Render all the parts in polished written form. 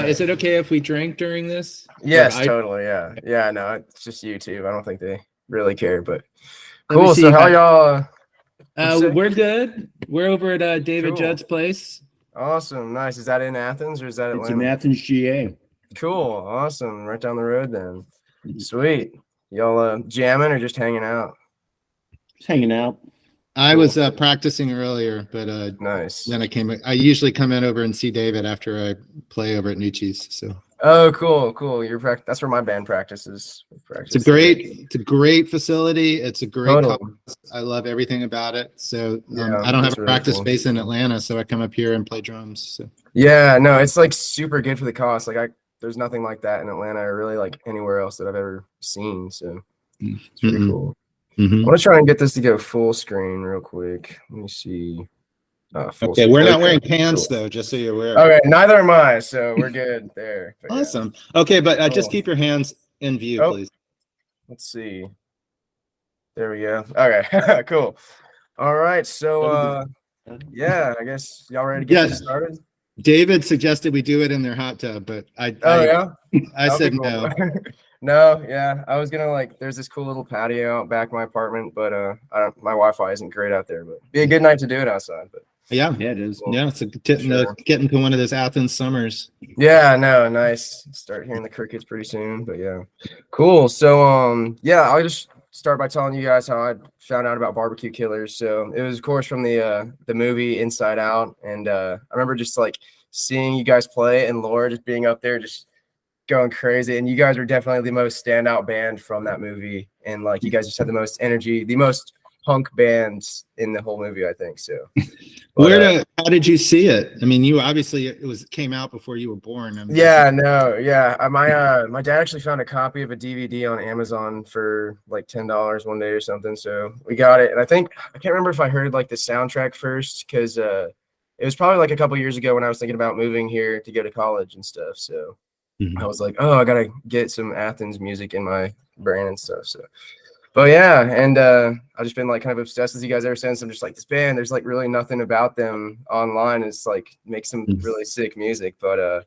Is it okay if we drink during this? Yes, totally. Yeah. No, it's just YouTube. I don't think they really care, but cool. See, So how y'all? We're good. We're over at David Judd's place. Awesome, nice. Is that in Athens or is that Atlanta? It's in Athens, GA. Cool, awesome. Right down the road then. Sweet. Y'all jamming or just hanging out? Just hanging out. I was practicing earlier, but nice. Then I usually come in over and see David after I play over at Nucci's. So. Oh, cool. That's where my band practices. It's a great facility. It's a great cause. I love everything about it. So I don't have a practice space in Atlanta, so I come up here and play drums. So. Yeah, no, it's like super good for the cost. Like there's nothing like that in Atlanta or really like anywhere else that I've ever seen. So it's pretty cool. I'm gonna try and get this to go full screen real quick. Let me see. Okay, we're not wearing pants though, just so you're aware. Okay, neither am I, so we're good there. Awesome. Yeah. Okay, but just keep your hands in view, please. Let's see. There we go. Okay, cool. All right, so yeah, I guess y'all ready to get this started? David suggested we do it in their hot tub, but I said no. No, yeah, I was gonna there's this cool little patio out back my apartment, but my Wi-Fi isn't great out there, but be a good night to do it outside. But yeah, it is. Cool. Yeah, it's getting to one of those Athens summers. Yeah, no, nice. Start hearing the crickets pretty soon, but yeah, cool. So yeah, I'll just start by telling you guys how I found out about Barbecue Killers. So it was, of course, from the movie Inside Out, and I remember just seeing you guys play and Laura just being up there just going crazy, and you guys are definitely the most standout band from that movie, and you guys just had the most energy, the most punk bands in the whole movie, I think. So how did you see it? I mean, you obviously came out before you were born. My dad actually found a copy of a DVD on Amazon for $10 one day or something, so we got it. And I can't remember if I heard the soundtrack first, because it was probably a couple years ago when I was thinking about moving here to go to college and stuff. So I was like, oh, I gotta get some Athens music in my brain and stuff. So, but yeah, and I've just been kind of obsessed with you guys ever since. I'm just this band, there's really nothing about them online. It's make some really sick music. But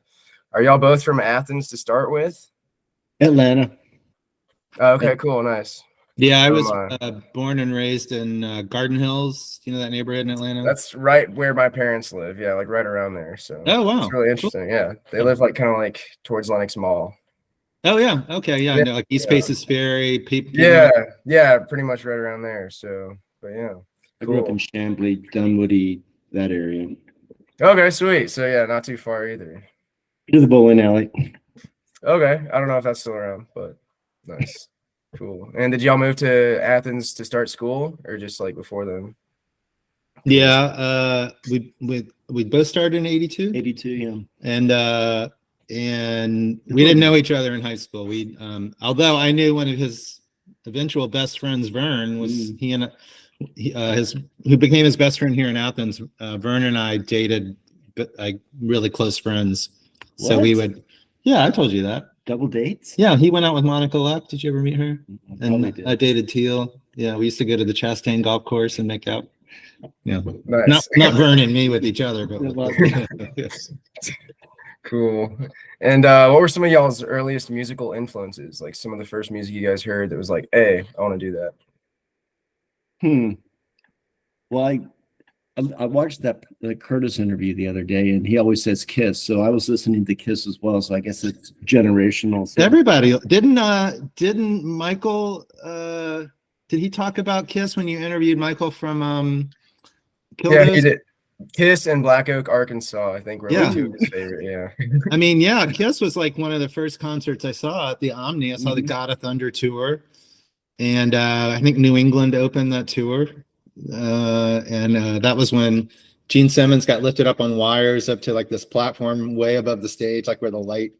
are y'all both from Athens to start with? Atlanta. Okay, cool, nice. Yeah, I was born and raised in Garden Hills. You know that neighborhood in Atlanta? That's right where my parents live. Yeah, right around there. So oh wow, it's really interesting. Cool. Yeah, they live kind of towards Lenox Mall. Oh yeah, okay, yeah, no, East Paces Ferry. Yeah, pretty much right around there. So, but yeah, I grew up in Chamblee, Dunwoody, that area. Okay, sweet. So yeah, not too far either. To the bowling alley. Okay, I don't know if that's still around, but nice. Cool. And did y'all move to Athens to start school, or just before then? Yeah, we both started in 82. 82, yeah. And we didn't know each other in high school. We although I knew one of his eventual best friends, Vern, was who became his best friend here in Athens. Vern and I dated, but really close friends. What? So we would. Yeah, I told you that. Double dates? Yeah, he went out with Monica Luck. Did you ever meet her? And I dated Teal. Yeah, we used to go to the Chastain golf course and make out. Yeah, nice. not Vern and me with each other, but cool. And what were some of y'all's earliest musical influences? Some of the first music you guys heard that was hey, I want to do that. Well, I watched the Curtis interview the other day, and he always says Kiss, so I was listening to Kiss as well. So I guess it's generational. So. Everybody didn't Michael? Did he talk about Kiss when you interviewed Michael from? Yeah, he did. Kiss and Black Oak, Arkansas, I think were two of his favorite. Yeah. I mean, yeah, Kiss was one of the first concerts I saw at the Omni. I saw the God of Thunder tour, and I think New England opened that tour. And that was when Gene Simmons got lifted up on wires up to this platform way above the stage, where the light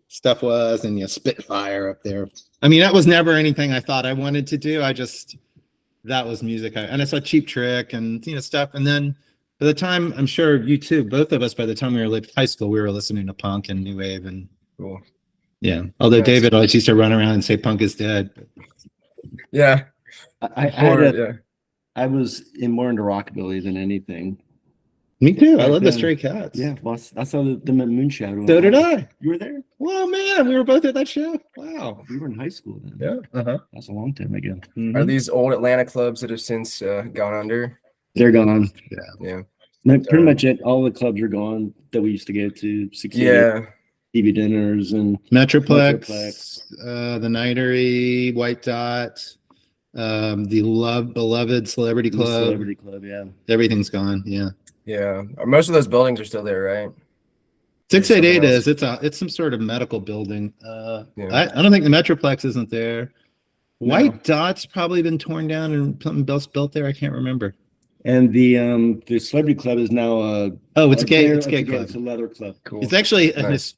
stuff was, and Spitfire up there. I mean, that was never anything I thought I wanted to do. That was music. And I saw Cheap Trick and stuff. And then by the time, I'm sure you too, both of us, by the time we were in high school, we were listening to punk and new wave and cool. Yeah. Although David always used to run around and say punk is dead. I was more into rockabilly than anything. Me too. I love the then. Stray Cats. Yeah, well, I saw them at Moonshadow. So did I. You were there? Wow, man, we were both at that show. Wow. We were in high school then. Yeah. Uh-huh. That's a long time ago. Are these old Atlanta clubs that have since gone under? They're gone. Yeah. Pretty much all the clubs are gone that we used to go to. 68 Yeah. TV dinners and Metroplex, Metroplex. the Nightery, White Dot, the beloved Celebrity the Club. Celebrity Club, yeah. Everything's gone. Yeah. Yeah. Most of those buildings are still there, right? 688 else. is it's some sort of medical building. Yeah. I don't think the Metroplex isn't there. No. White Dot's probably been torn down and something else built there. I can't remember. And the Celebrity Club is now It's gay. It's gay club. It's a leather club. Cool. It's actually a Nice.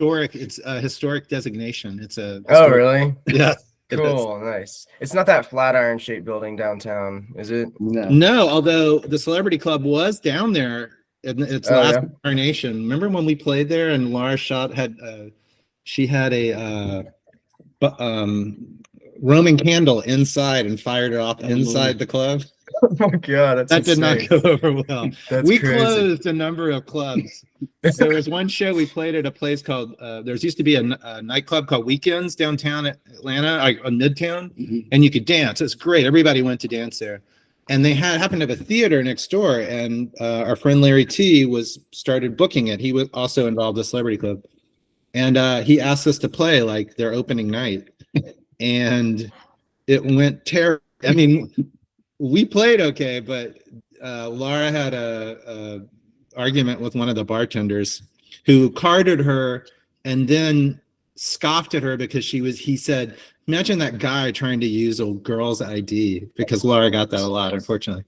historic designation. It's a Oh, really? Yeah. it is. Cool. Nice. It's not that Flatiron shaped building downtown, is it? No. No, although the Celebrity Club was down there in its Oh, last yeah? incarnation. Remember when we played there and Laura she had a Roman candle inside and fired it off inside the club. Oh my God, that's That did not insane. go over well. That's We crazy. closed a number of clubs. There was one show we played at a place called there's used to be a nightclub called Weekends downtown at Atlanta, Midtown, Mhm. and you could dance. It's great. Everybody went to dance there. And they happened to have a theater next door, and our friend Larry T started booking it. He was also involved with Celebrity Club, and he asked us to play like their opening night, and it went terrible. I mean, we played okay, but Laura had a argument with one of the bartenders who carded her and then scoffed at her because he said, imagine that guy trying to use a girl's ID, because Laura got that a lot, unfortunately.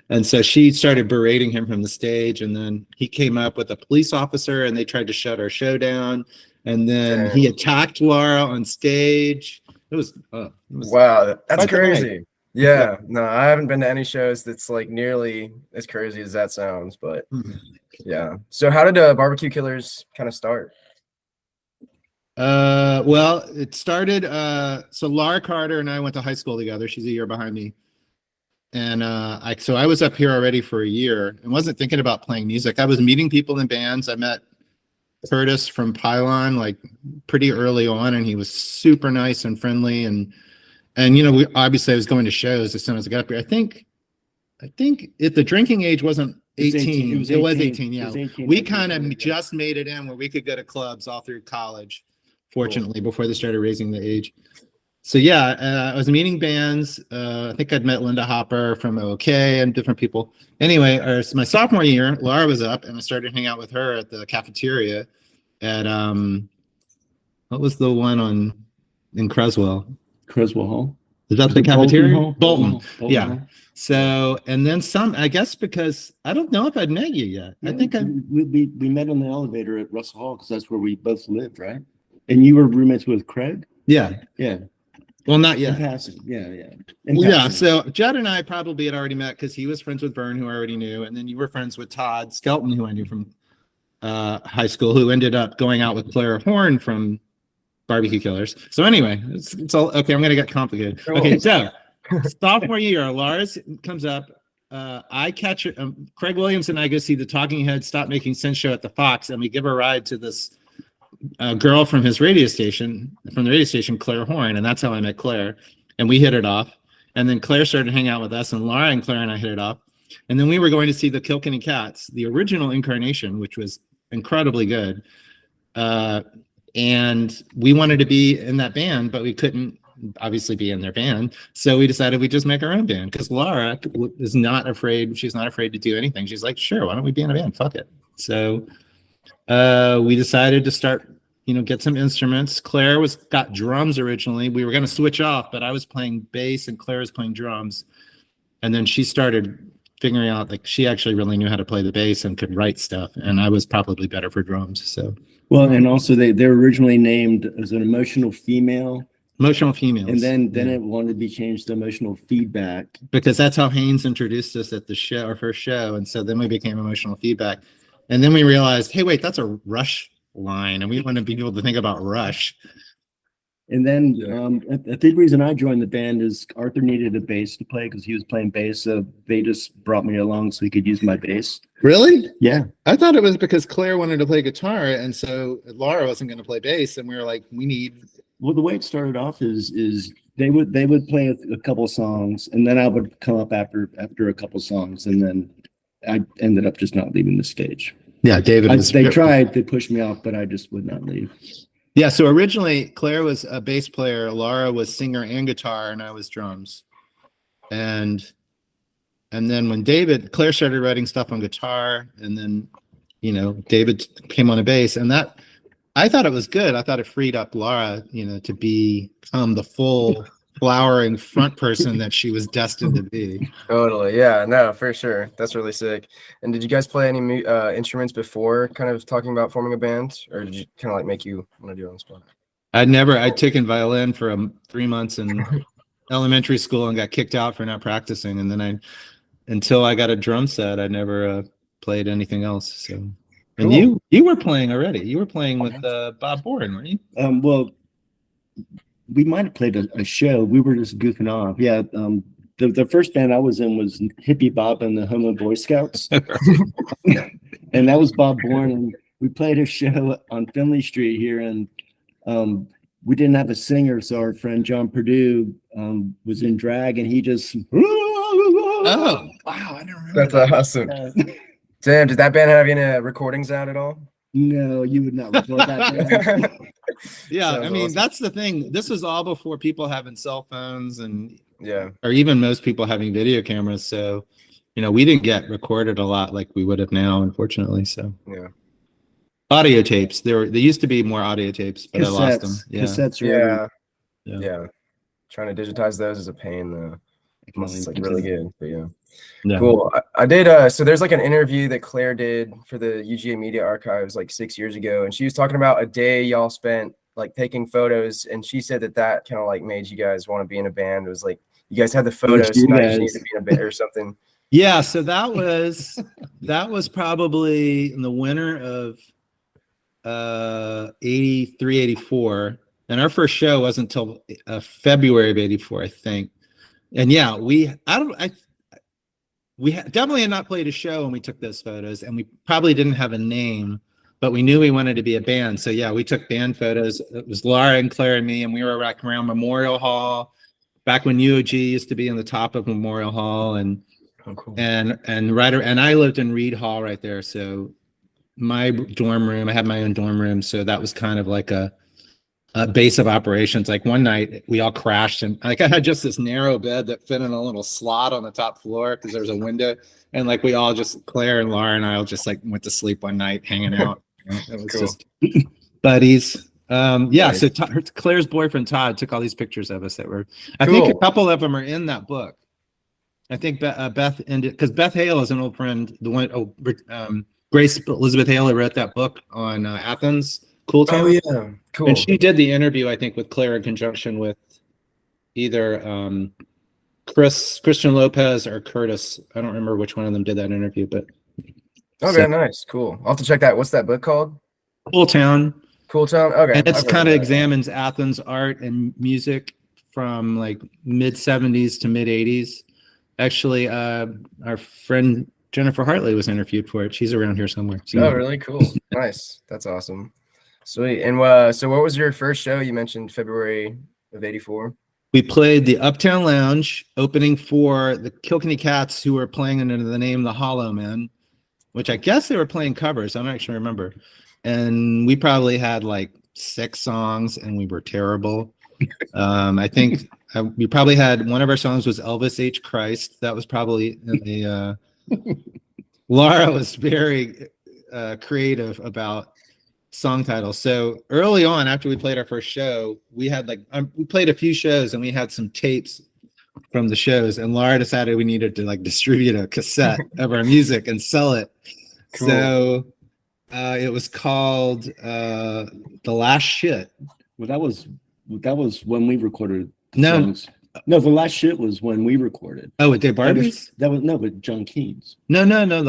And so she started berating him from the stage, and then he came up with a police officer and they tried to shut our show down. And then he attacked Laura on stage. It was Wow, that's quite the night. crazy. Yeah, no, I haven't been to any shows that's like nearly as crazy as that sounds, but yeah. So how did Barbecue Killers kind of start? Well, it started, so Laura Carter and I went to high school together. She's a year behind me. And so I was up here already for a year and wasn't thinking about playing music. I was meeting people in bands. I met Curtis from Pylon like pretty early on, and he was super nice and friendly. And obviously I was going to shows as soon as I got up here. I think if the drinking age wasn't 18, it was 18. Yeah. We kind of just made it in where we could go to clubs all through college, fortunately, before they started raising the age. So yeah, I was meeting bands. I think I'd met Linda Hopper from OK and different people. Anyway, my sophomore year, Laura was up and I started hanging out with her at the cafeteria at what was the one in Creswell? Creswell Hall. Is that the cafeteria? Bolton. Yeah. Hall. So, and then I guess because I don't know if I'd met you yet. I think we met on the elevator at Russell Hall because that's where we both lived, right? And you were roommates with Craig? Yeah. Yeah. Well, not In yet. passing. Yeah. Yeah. So Judd and I probably had already met because he was friends with Vern, who I already knew. And then you were friends with Todd Skelton, who I knew from high school, who ended up going out with Claire Horn from Barbecue Killers. So anyway, it's all okay. I'm going to get complicated. Cool. Okay. So sophomore year, Lars comes up. I catch Craig Williams and I go see the Talking Heads Stop Making Sense show at the Fox, and we give a ride to this girl from the radio station, Claire Horn, and that's how I met Claire. And we hit it off. And then Claire started hanging out with us, and Laura and Claire and I hit it off. And then we were going to see the Kilkenny Cats, the original incarnation, which was incredibly good. And we wanted to be in that band, but we couldn't obviously be in their band. So we decided we'd just make our own band, because Laura is not afraid. She's not afraid to do anything. She's like, sure, why don't we be in a band? Fuck it. So we decided to start, get some instruments. Claire got drums originally. We were going to switch off, but I was playing bass and Claire was playing drums. And then she started figuring out like she actually really knew how to play the bass and could write stuff. And I was probably better for drums. So, well, and also they were originally named as an Emotional Female. Emotional Females. And then it wanted to be changed to Emotional Feedback. Because that's how Haynes introduced us at the show, our first show. And so then we became Emotional Feedback. And then we realized, hey, wait, that's a Rush line. And we want to be able to think about Rush. And then Yeah. a big reason I joined the band is Arthur needed a bass to play because he was playing bass. So they just brought me along so he could use my bass. Really? Yeah. I thought it was because Claire wanted to play guitar, and so Laura wasn't going to play bass, and we were like, we need. Well, the way it started off is they would play a couple songs, and then I would come up after a couple songs, and then I ended up just not leaving the stage. Yeah, David was. They tried to push me off, but I just would not leave. Yeah, so originally Claire was a bass player, Laura was singer and guitar, and I was drums. And then when Claire started writing stuff on guitar, and then, David came on a bass, and that, I thought it was good. I thought it freed up Laura, to become the full flowering front person that she was destined to be. Totally. Yeah, no, for sure. That's really sick. And did you guys play any instruments before kind of talking about forming a band, or did you kind of like make you want to do it on the spot? I'd taken violin for 3 months in elementary school and got kicked out for not practicing. And then until I got a drum set, I never played anything else. So, and Cool. you were playing already. You were playing with Bob Boren, weren't you? Well, we might have played a show. We were just goofing off. Yeah. The first band I was in was Hippie Bob and the Homo Boy Scouts. And that was Bob Bourne. And we played a show on Finley Street here. And we didn't have a singer. So our friend John Purdue was in drag, and he just. Oh, wow. I didn't remember. That's awesome. Damn, did that band have any recordings out at all? No, you would not record that band. Yeah, Sounds I mean, awesome. that's the thing. This was all before people having cell phones or even most people having video cameras. So, we didn't get recorded a lot like we would have now, unfortunately. So, Yeah. audio tapes. There used to be more audio tapes, but I lost them. Yeah. Cassettes. Yeah. Trying to digitize those is a pain though. Unless it's like really good, but yeah. Yeah. Cool. I did so there's like an interview that Claire did for the UGA Media Archives like 6 years ago, and she was talking about a day y'all spent like taking photos, and she said that kind of like made you guys want to be in a band. It was like you guys had the photos, so now you need to be in a band or something. Yeah, so that was probably in the winter of 83, 84. And our first show wasn't until February of 84, I think. And yeah, we definitely had not played a show when we took those photos, and we probably didn't have a name, but we knew we wanted to be a band. So yeah, we took band photos. It was Laura and Claire and me, and we were around Memorial Hall back when UOG used to be in the top of Memorial Hall, and cool. and I lived in Reed Hall right there. So my dorm room, I had my own dorm room, so that was kind of like a base of operations. Like one night we all crashed, and like I had just this narrow bed that fit in a little slot on the top floor because there was a window, and like we all just, Claire and Laura and I all just like went to sleep one night hanging out. It was Cool. just buddies. Yeah, Nice. so Claire's boyfriend Todd took all these pictures of us that were, I think a couple of them are in that book. I think Beth ended, because Beth Hale is an old friend, the one, Grace Elizabeth Hale, who wrote that book on Athens. Cool Town. Oh yeah, cool. And she did the interview, I think, with Claire in conjunction with either Christian Lopez or Curtis. I don't remember which one of them did that interview, but Okay, nice, cool. I'll have to check that. What's that book called? Cool Town. Cool Town. Okay. And it's I've heard kind of that. examines Athens art and music from like mid 70s to mid 80s. Actually, our friend Jennifer Hartley was interviewed for it. She's around here somewhere. Oh, really? Cool. Nice. That's awesome. Sweet. And so what was your first show? You mentioned February of 84. We played the Uptown Lounge, opening for the Kilkenny Cats, who were playing under the name The Hollow Men, which I guess they were playing covers. I don't actually remember. And we probably had like 6 songs, and we were terrible. I think we probably had, one of our songs was Elvis H. Christ. That was probably Laura was very creative about song titles. So early on, after we played our first show, we had like we played a few shows, and we had some tapes from the shows, and Laura decided we needed to like distribute a cassette of our music and sell it. Cool. So it was called The Last Shit. Well, that was when we recorded No. songs. No, The Last Shit was when we recorded. Oh, with Dave Barbies? That was no, but John Keynes. No,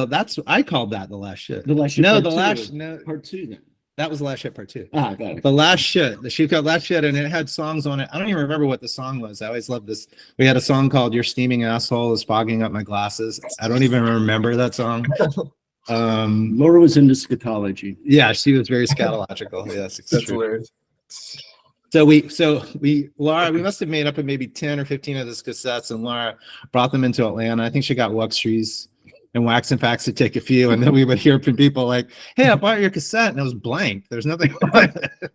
that's, I called that The Last Shit. The Last Shit. No, part the two. last, no. Part 2 then. That was the last shit part too. Ah, got it. The last shit, the sheep got last shit, and it had songs on it. I don't even remember what the song was. I always loved this. We had a song called "Your Steaming Asshole Is Fogging Up My Glasses." I don't even remember that song. Laura was into scatology. Yeah, she was very scatological. Yes, it's That's true. hilarious. Laura, we must have made up maybe 10 or 15 of those cassettes, and Laura brought them into Atlanta. I think she got Wuxtrees and Wax and Facts to take a few, and then we would hear from people like, "Hey, I bought your cassette," and it was blank. There's nothing on it.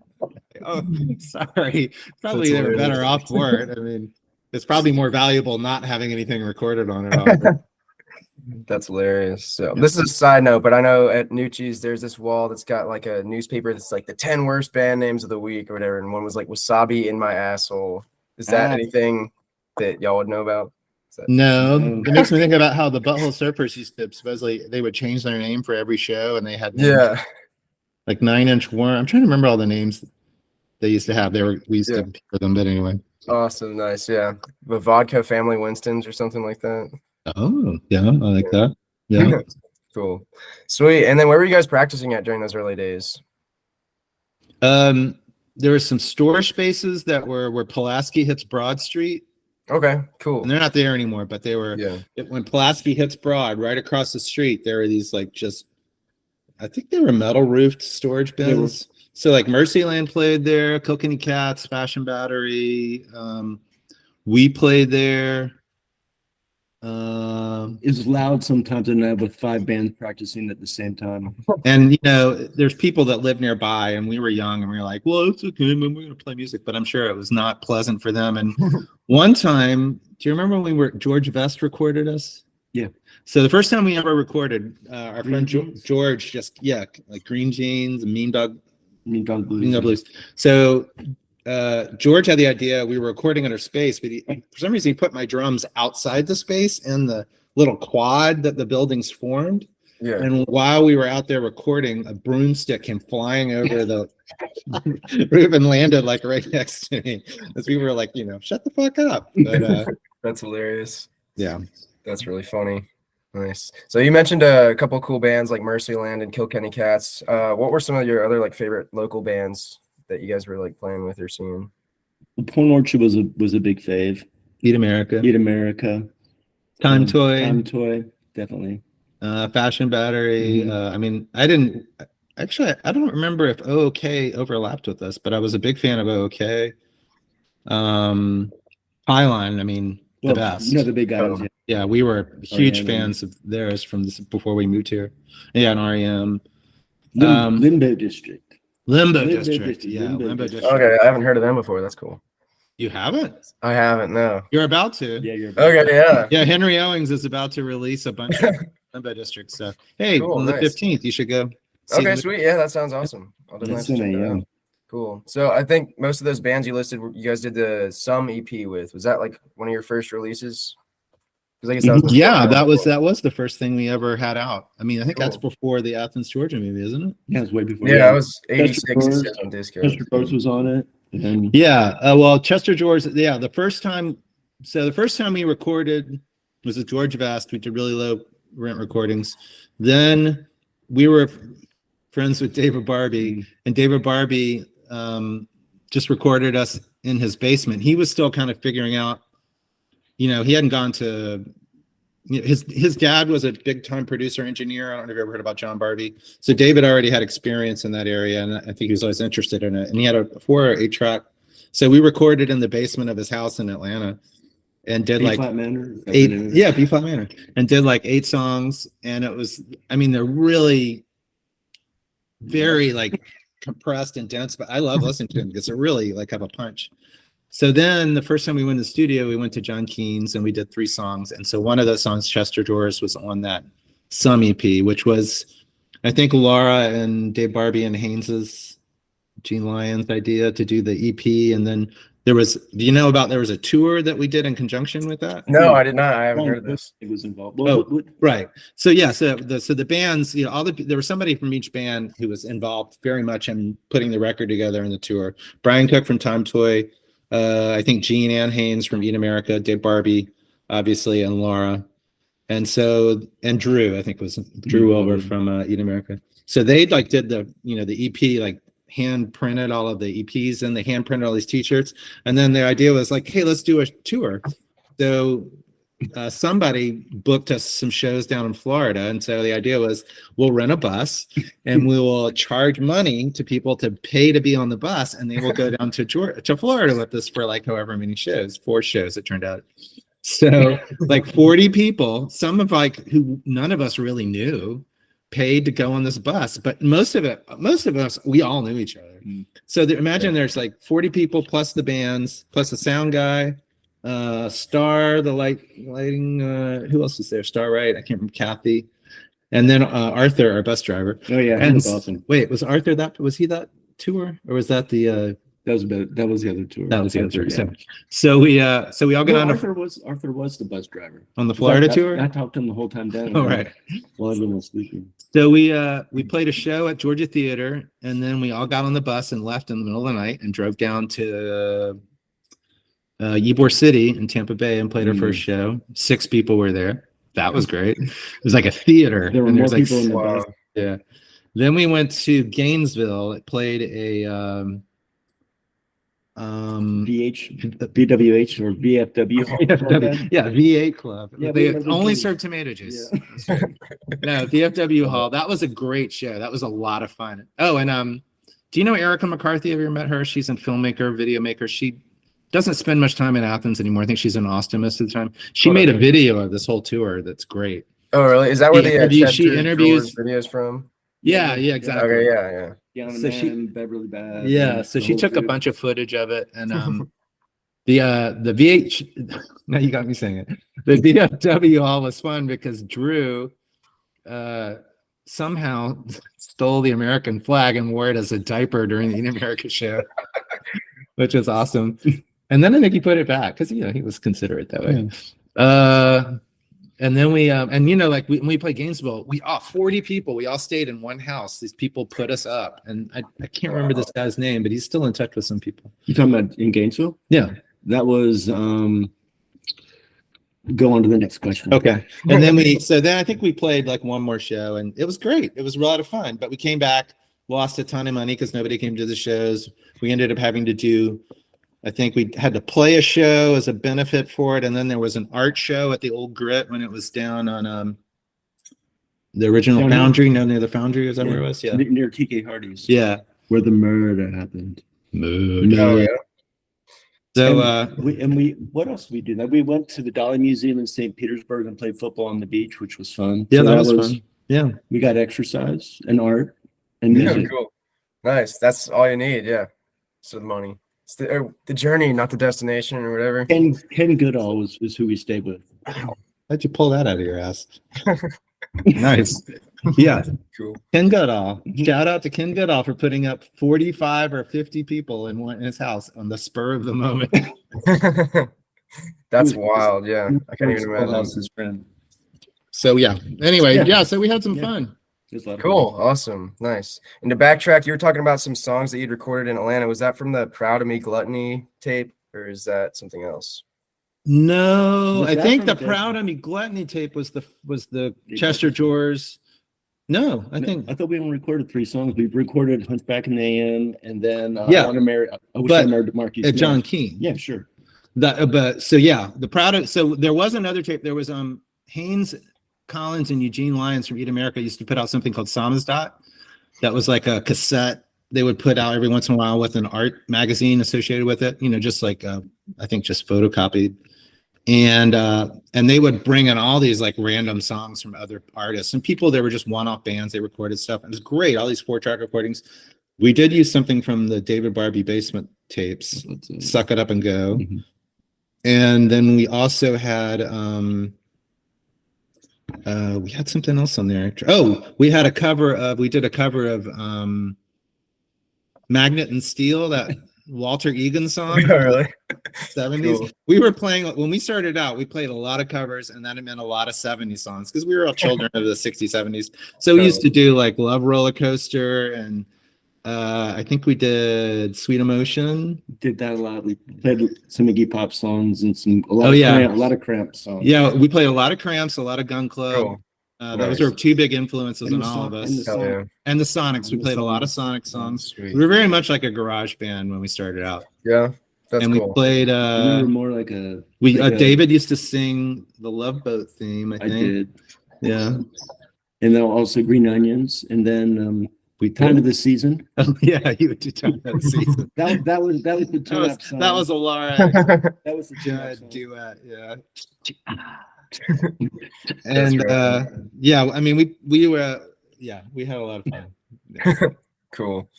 Oh, sorry. Probably they were better off for it. I mean, it's probably more valuable not having anything recorded on it. That's hilarious. So this is a side note, but I know at Nucci's there's this wall that's got like a newspaper that's like the 10 worst band names of the week or whatever, and one was like "Wasabi in My Asshole." Is that anything that y'all would know about? No, it makes me think about how the Butthole Surfers used to supposedly they would change their name for every show, and they had names, like 9-inch Worm. I'm trying to remember all the names they used to have. We used to pay for them, but anyway. Awesome, nice, yeah. The Vodka Family Winstons or something like that. Oh, yeah, I like that. Yeah. Cool, sweet. And then where were you guys practicing at during those early days? There were some store spaces that were where Pulaski hits Broad Street. Okay, cool. And they're not there anymore, but they were. When Pulaski hits Broad, right across the street, there were these like I think they were metal roofed storage bins. So like Mercyland played there, Kilkenny Cats, Fashion Battery. We played there. It's loud sometimes, and I with 5 bands practicing at the same time. And there's people that live nearby, and we were young, and we were like, "Well, it's okay, man. We're gonna play music." But I'm sure it was not pleasant for them. And one time, do you remember when George Vest recorded us? Yeah. So the first time we ever recorded, our friend George like Green Jeans, Mean Dog Blues. So George had the idea. We were recording under space, but for some reason he put my drums outside the space in the little quad that the buildings formed. Yeah. And while we were out there recording, a broomstick came flying over the roof and landed like right next to me. As we were like, shut the fuck up. But that's hilarious. Yeah, that's really funny. Nice. So you mentioned a couple cool bands like Mercyland and Kilkenny Cats. What were some of your other like favorite local bands that you guys were like playing with or seeing? Porn Orchard was a big fave. Eat America. Time Toy, definitely. Fashion Battery. I mean, I don't remember if OK overlapped with us, but I was a big fan of OK. Highline, I mean, the best. The big guys. Yeah, we were huge fans of theirs from this before we moved here. Yeah, and REM. Limbo District. Limbo District. Limbo District. Okay, I haven't heard of them before. That's cool. You haven't? I haven't, no. You're about to. Yeah, you're about to. Yeah. Yeah, Henry Owings is about to release a bunch of Limbo District stuff. Hey, cool, on the 15th, you should go. Okay, sweet. Yeah, that sounds awesome. I'll definitely check that out. Cool. So I think most of those bands you listed, you guys did the Some EP with. Was that like one of your first releases? I guess that was the first thing we ever had out. I mean, I think that's before the Athens, Georgia movie, isn't it? Yeah, it's way before. Yeah, it was 86 on disco. Chester George was on it. Well, Chester George. Yeah, the first time we recorded was with George Vast. We did really low rent recordings. Then we were friends with David Barbie, and David Barbie just recorded us in his basement. He was still kind of figuring out. He hadn't gone to. His dad was a big time producer engineer. I don't know if you ever heard about John Barbie. So David already had experience in that area, and I think he was always interested in it. And he had a 4 or 8 track. So we recorded in the basement of his house in Atlanta, and did B flat manor, and did like 8 songs. And it was, they're really very like compressed and dense, but I love listening to them because they're really like have a punch. So then the first time we went to the studio, we went to John Keene's and we did 3 songs. And so one of those songs, Chester George, was on that Some EP, which was, I think, Laura and Dave Barbie and Haynes's, Gene Lyons' idea to do the EP. And then there was a tour that we did in conjunction with that? No, I did not. I haven't heard of this. It was involved. Right. So yeah, so the bands, there was somebody from each band who was involved very much in putting the record together in the tour. Brian Cook from Time Toy, I think Gene and Haynes from Eat America, Dave Barbie, obviously, and Laura. And Drew, I think was Drew Wilbur from Eat America. So they like did the EP, like hand printed all of the EPs, and they hand printed all these t-shirts. And then the idea was like, hey, let's do a tour. So somebody booked us some shows down in Florida, and so the idea was we'll rent a bus and we will charge money to people to pay to be on the bus, and they will go down to Florida with us for like however many shows, 4 shows it turned out. So like 40 people, some of like who none of us really knew, paid to go on this bus, but most of us, we all knew each other. So imagine there's like 40 people plus the bands, plus the sound guy, Star, the lighting, who else was there? Star, right? I can't remember. Kathy, and then Arthur, our bus driver. Oh yeah, and awesome. Wait, was Arthur was he that tour, or was that the? That was the other tour. That was the other tour. Yeah. So we all got on. Arthur was the bus driver on the Florida tour. I talked to him the whole time down. Oh right. While everyone was sleeping. So we played a show at Georgia Theater, and then we all got on the bus and left in the middle of the night and drove down to Ybor City in Tampa Bay and played our first show. 6 people were there. That was great. It was like a theater. There were more people in the bus. Yeah. Then we went to Gainesville. It played a VWH or VFW. Yeah, V8 Club. Yeah, they only serve tomato juice. Yeah. No, VFW Hall. That was a great show. That was a lot of fun. Oh, and do you know Erica McCarthy? Have you ever met her? She's a filmmaker, video maker. She doesn't spend much time in Athens anymore. I think she's in Austin most of the time. She made a video of this whole tour that's great. Oh, really? Is that where she interviews videos from? Yeah, exactly. Okay, yeah. So Beverly Bad. Yeah, so she took a bunch of footage of it, and the VH. Now you got me saying it. The VFW Hall was fun because Drew somehow stole the American flag and wore it as a diaper during the In America show, which was awesome. And then I think he put it back because he was considerate that way. Yeah. And then we like when we played Gainesville, we all 40 people, we all stayed in one house. These people put us up, and I can't remember this guy's name, but he's still in touch with some people. You talking about in Gainesville? Yeah, that was. Go on to the next question. Okay, and then I think we played like one more show, and it was great. It was a lot of fun, but we came back, lost a ton of money because nobody came to the shows. We ended up having to do. I think we had to play a show as a benefit for it, and then there was an art show at the Old Grit when it was down on the original Foundry. No, near the Foundry, is that where it was? Yeah, near TK Hardy's. Yeah, where the murder happened. Oh, yeah. So we what else did we do? That we went to the Dolly Museum in St. Petersburg and played football on the beach, which was fun. Yeah, so that was fun. Yeah, we got exercise and art and music. Yeah, cool. Nice. That's all you need. Yeah. So the money. It's the journey, not the destination or whatever. Ken Goodall was who we stayed with. Wow. How'd you pull that out of your ass? Nice. Yeah. Cool. Ken Goodall. Shout out to Ken Goodall for putting up 45 or 50 people in his house on the spur of the moment. That's wild. Yeah. I can't even imagine. His friend. So yeah. Anyway, so we had some fun. Cool. Awesome. Nice. And to backtrack, you were talking about some songs that you'd recorded in Atlanta. Was that from the Proud of Me Gluttony tape, or is that something else? No, I think the Proud of Me Gluttony tape was the Chester George. No, I thought we only recorded 3 songs. We recorded Hunchback in the AM, and then I Want to Marry. I wish I married Marquis John Keane. Yeah, sure. The Proud of. So there was another tape. There was Haynes Collins and Eugene Lyons from Eat America used to put out something called Samizdat. That was like a cassette they would put out every once in a while with an art magazine associated with it, just like I think just photocopied. And they would bring in all these like random songs from other artists and people. They were just one-off bands. They recorded stuff. It was great. All these 4-track recordings. We did use something from the David Barbie Basement tapes, Suck It Up and Go. Mm-hmm. And then we also had we had something else on there. We did a cover of Magnet and Steel, that Walter Egan song. Oh, really? 70s. Cool. We were playing, when we started out, we played a lot of covers, and that meant a lot of 70s songs because we were all children of the 60s, 70s. So we used to do like Love Roller Coaster, and I think we did Sweet Emotion. Did that a lot. We played some Iggy Pop songs and a lot of Cramp songs. Yeah, we played a lot of Cramps, a lot of Gun Club. Cool. Those Nice. are two big influences And on the all of Son- us. and the Hell Son- yeah. And the Sonics. We And the played a lot of Sonics. Sonic songs. Sweet. We were very much like a garage band when we started out. Yeah, that's And cool. we played we were more like a. David used to sing the Love Boat theme, I I think. did, Yeah. and then also Green Onions, and then We Time of did. the Season. Oh, yeah, you would do Time of the Season. That was the That was a Laura that was the Judd tune-up song. duet, yeah. And right. yeah, I mean we were we had a lot of fun. Yeah. Cool.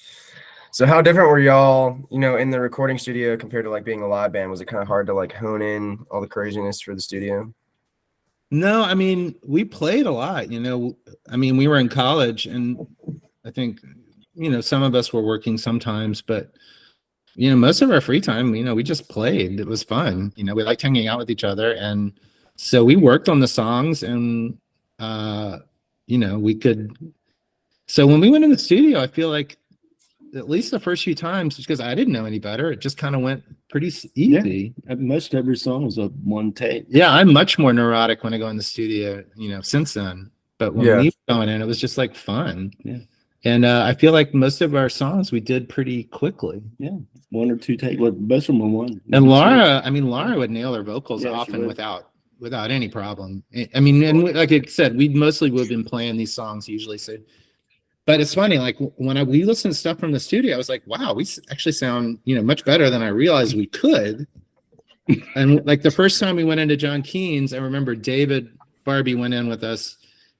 So how different were y'all, in the recording studio compared to like being a live band? Was it kind of hard to like hone in all the craziness for the studio? No, I mean we played a lot, I mean we were in college and I think some of us were working sometimes, but most of our free time, we just played. It was fun. We liked hanging out with each other. And so we worked on the songs and, we could. So when we went in the studio, I feel like at least the first few times, because I didn't know any better, it just kind of went pretty easy. Most every song was a one take. Yeah, I'm much more neurotic when I go in the studio, since then. But when we were going in, it was just like fun. Yeah. And I feel like most of our songs we did pretty quickly. Yeah. One or two take. Well, most of them were one. And Laura would nail her vocals Yeah, she often would. without any problem. I mean, and like I said, we mostly would have been playing these songs usually. So, but it's funny, like when we listened to stuff from the studio, I was like, wow, we actually sound, much better than I realized we could. And like the first time we went into John Keene's, I remember David Barbie went in with us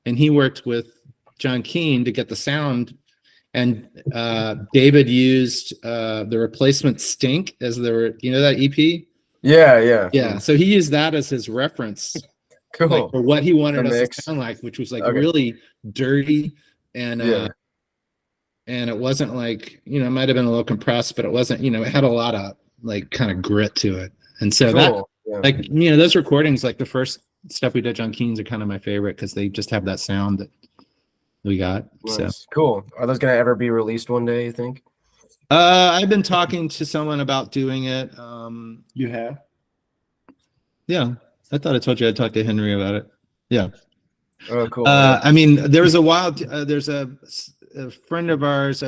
and he worked with John Keene to get the sound. And David used the replacement Stink as that EP. Yeah. So he used that as his reference, Cool. like, for what he wanted The us mix. to sound like, which was like Okay. really dirty and and it wasn't like it might have been a little compressed, but it wasn't. It had a lot of like kind of grit to it. And so that like those recordings, like the first stuff we did, John Keene's, are kind of my favorite because they just have that sound that we got. So. Nice. Cool. Are those gonna ever be released one day, you think? I've been talking to someone about doing it. You have? Yeah, I thought I told you I'd talk to Henry about it. Yeah. Oh, cool. I mean, there was a while. There's a friend of ours,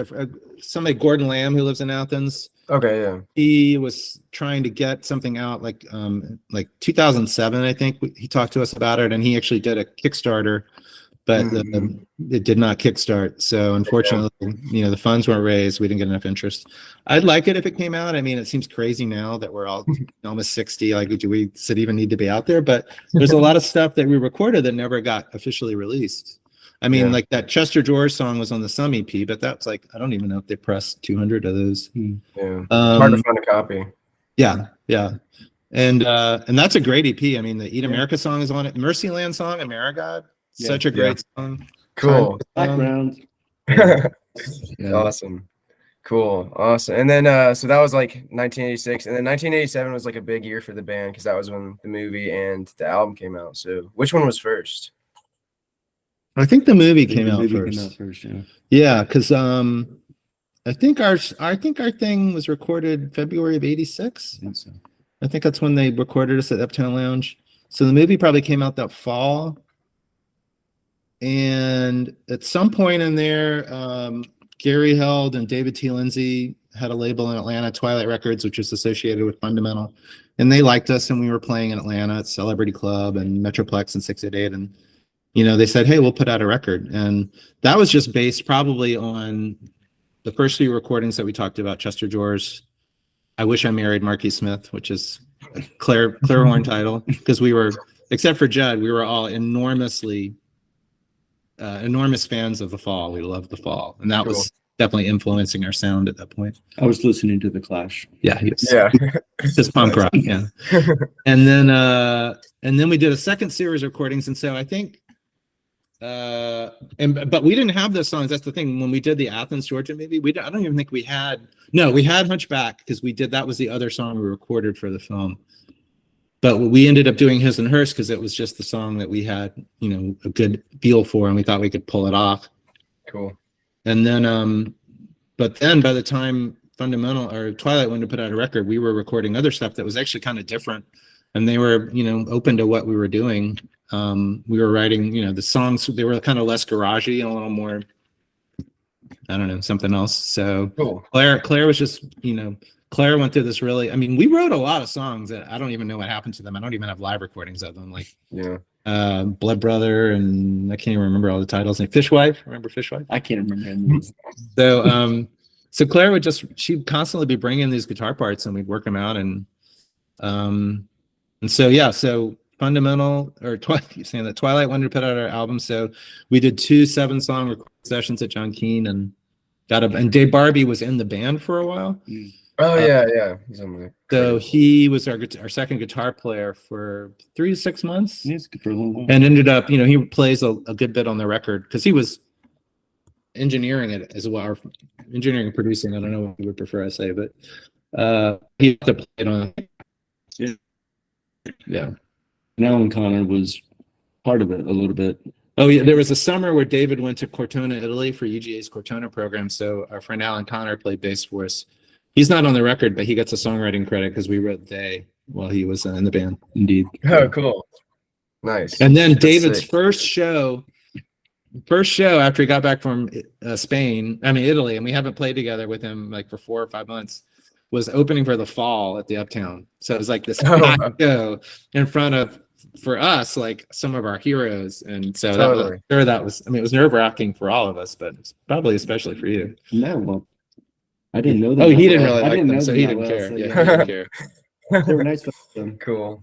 somebody, Gordon Lamb, who lives in Athens. Okay, yeah. He was trying to get something out like 2007, I think. He talked to us about it, and he actually did a Kickstarter. But it did not kickstart. So unfortunately, the funds weren't raised. We didn't get enough interest. I'd like it if it came out. I mean, it seems crazy now that we're all almost 60. Like, do we even need to be out there? But there's a lot of stuff that we recorded that never got officially released. I mean, like that Chester George song was on the Some EP, but that's like, I don't even know if they pressed 200 of those. Yeah. Hard to find a copy. Yeah. And that's a great EP. I mean, the Eat America song is on it. Mercyland song, Amerigod. Such a great song. Cool. Background. Awesome. Cool. Awesome. And then so that was like 1986, and then 1987 was like a big year for the band because that was when the movie and the album came out. So which one was first? I think the movie came out first. Yeah, because I think our thing was recorded February of '86. I think that's when they recorded us at Uptown Lounge. So the movie probably came out that fall. And at some point in there, Gary Held and David T. Lindsay had a label in Atlanta, Twilight Records, which is associated with Fundamental. And they liked us, and we were playing in Atlanta at Celebrity Club and Metroplex and 688. And, they said, hey, we'll put out a record. And that was just based probably on the first few recordings that we talked about, Chester George, I Wish I Married Marquis Smith, which is a Claire Horn title, because we were, except for Judd, we were all enormous fans of The Fall. We loved The Fall, and that was definitely influencing our sound at that point. I was listening to The Clash. Yeah, just punk rock. Yeah, and then we did a second series of recordings, and so I think, but we didn't have those songs. That's the thing. When we did the Athens, Georgia movie, I don't even think we had. No, we had Hunchback because that was the other song we recorded for the film. But we ended up doing His and Hers because it was just the song that we had, a good feel for, and we thought we could pull it off. Cool. And then, but then by the time Fundamental or Twilight wanted to put out a record, we were recording other stuff that was actually kind of different, and they were, open to what we were doing. we were writing, the songs, they were kind of less garagey and a little more, I don't know, something else. So Cool. Claire was just, Claire went through this really, I mean, we wrote a lot of songs that I don't even know what happened to them. I don't even have live recordings of them. Like, Blood Brother, and I can't even remember all the titles. Like Fishwife, remember Fishwife? I can't remember. So Claire she'd constantly be bringing these guitar parts and we'd work them out. And so Fundamental, or keep saying that, Twilight wanted to put out our album. So we did 2 7-song recording sessions at John Keane and and Dave Barbie was in the band for a while. Oh yeah. He's on the So he was our second guitar player for 3 to 6 months. Yes, for a little while. And ended up, he plays a good bit on the record because he was engineering it as well, or engineering and producing. I don't know what you would prefer I say, but he had to play it on. Yeah. And Alan Connor was part of it a little bit. Oh yeah, there was a summer where David went to Cortona, Italy for UGA's Cortona program. So our friend Alan Connor played bass for us. He's not on the record, but he gets a songwriting credit because we wrote "They" while he was in the band. Indeed. Oh, cool. Nice. And then That's David's sick. first show after he got back from Italy, and we haven't played together with him like for 4 or 5 months, was opening for The Fall at the Uptown. So it was like this show in front of, for us, like some of our heroes. And so that was, it was nerve-wracking for all of us, but it's probably especially for you. No, well, I didn't know that. Oh, he didn't really I like didn't them, know so them he that didn't well, care. so, Yeah, he didn't care. They were nice with them. Cool.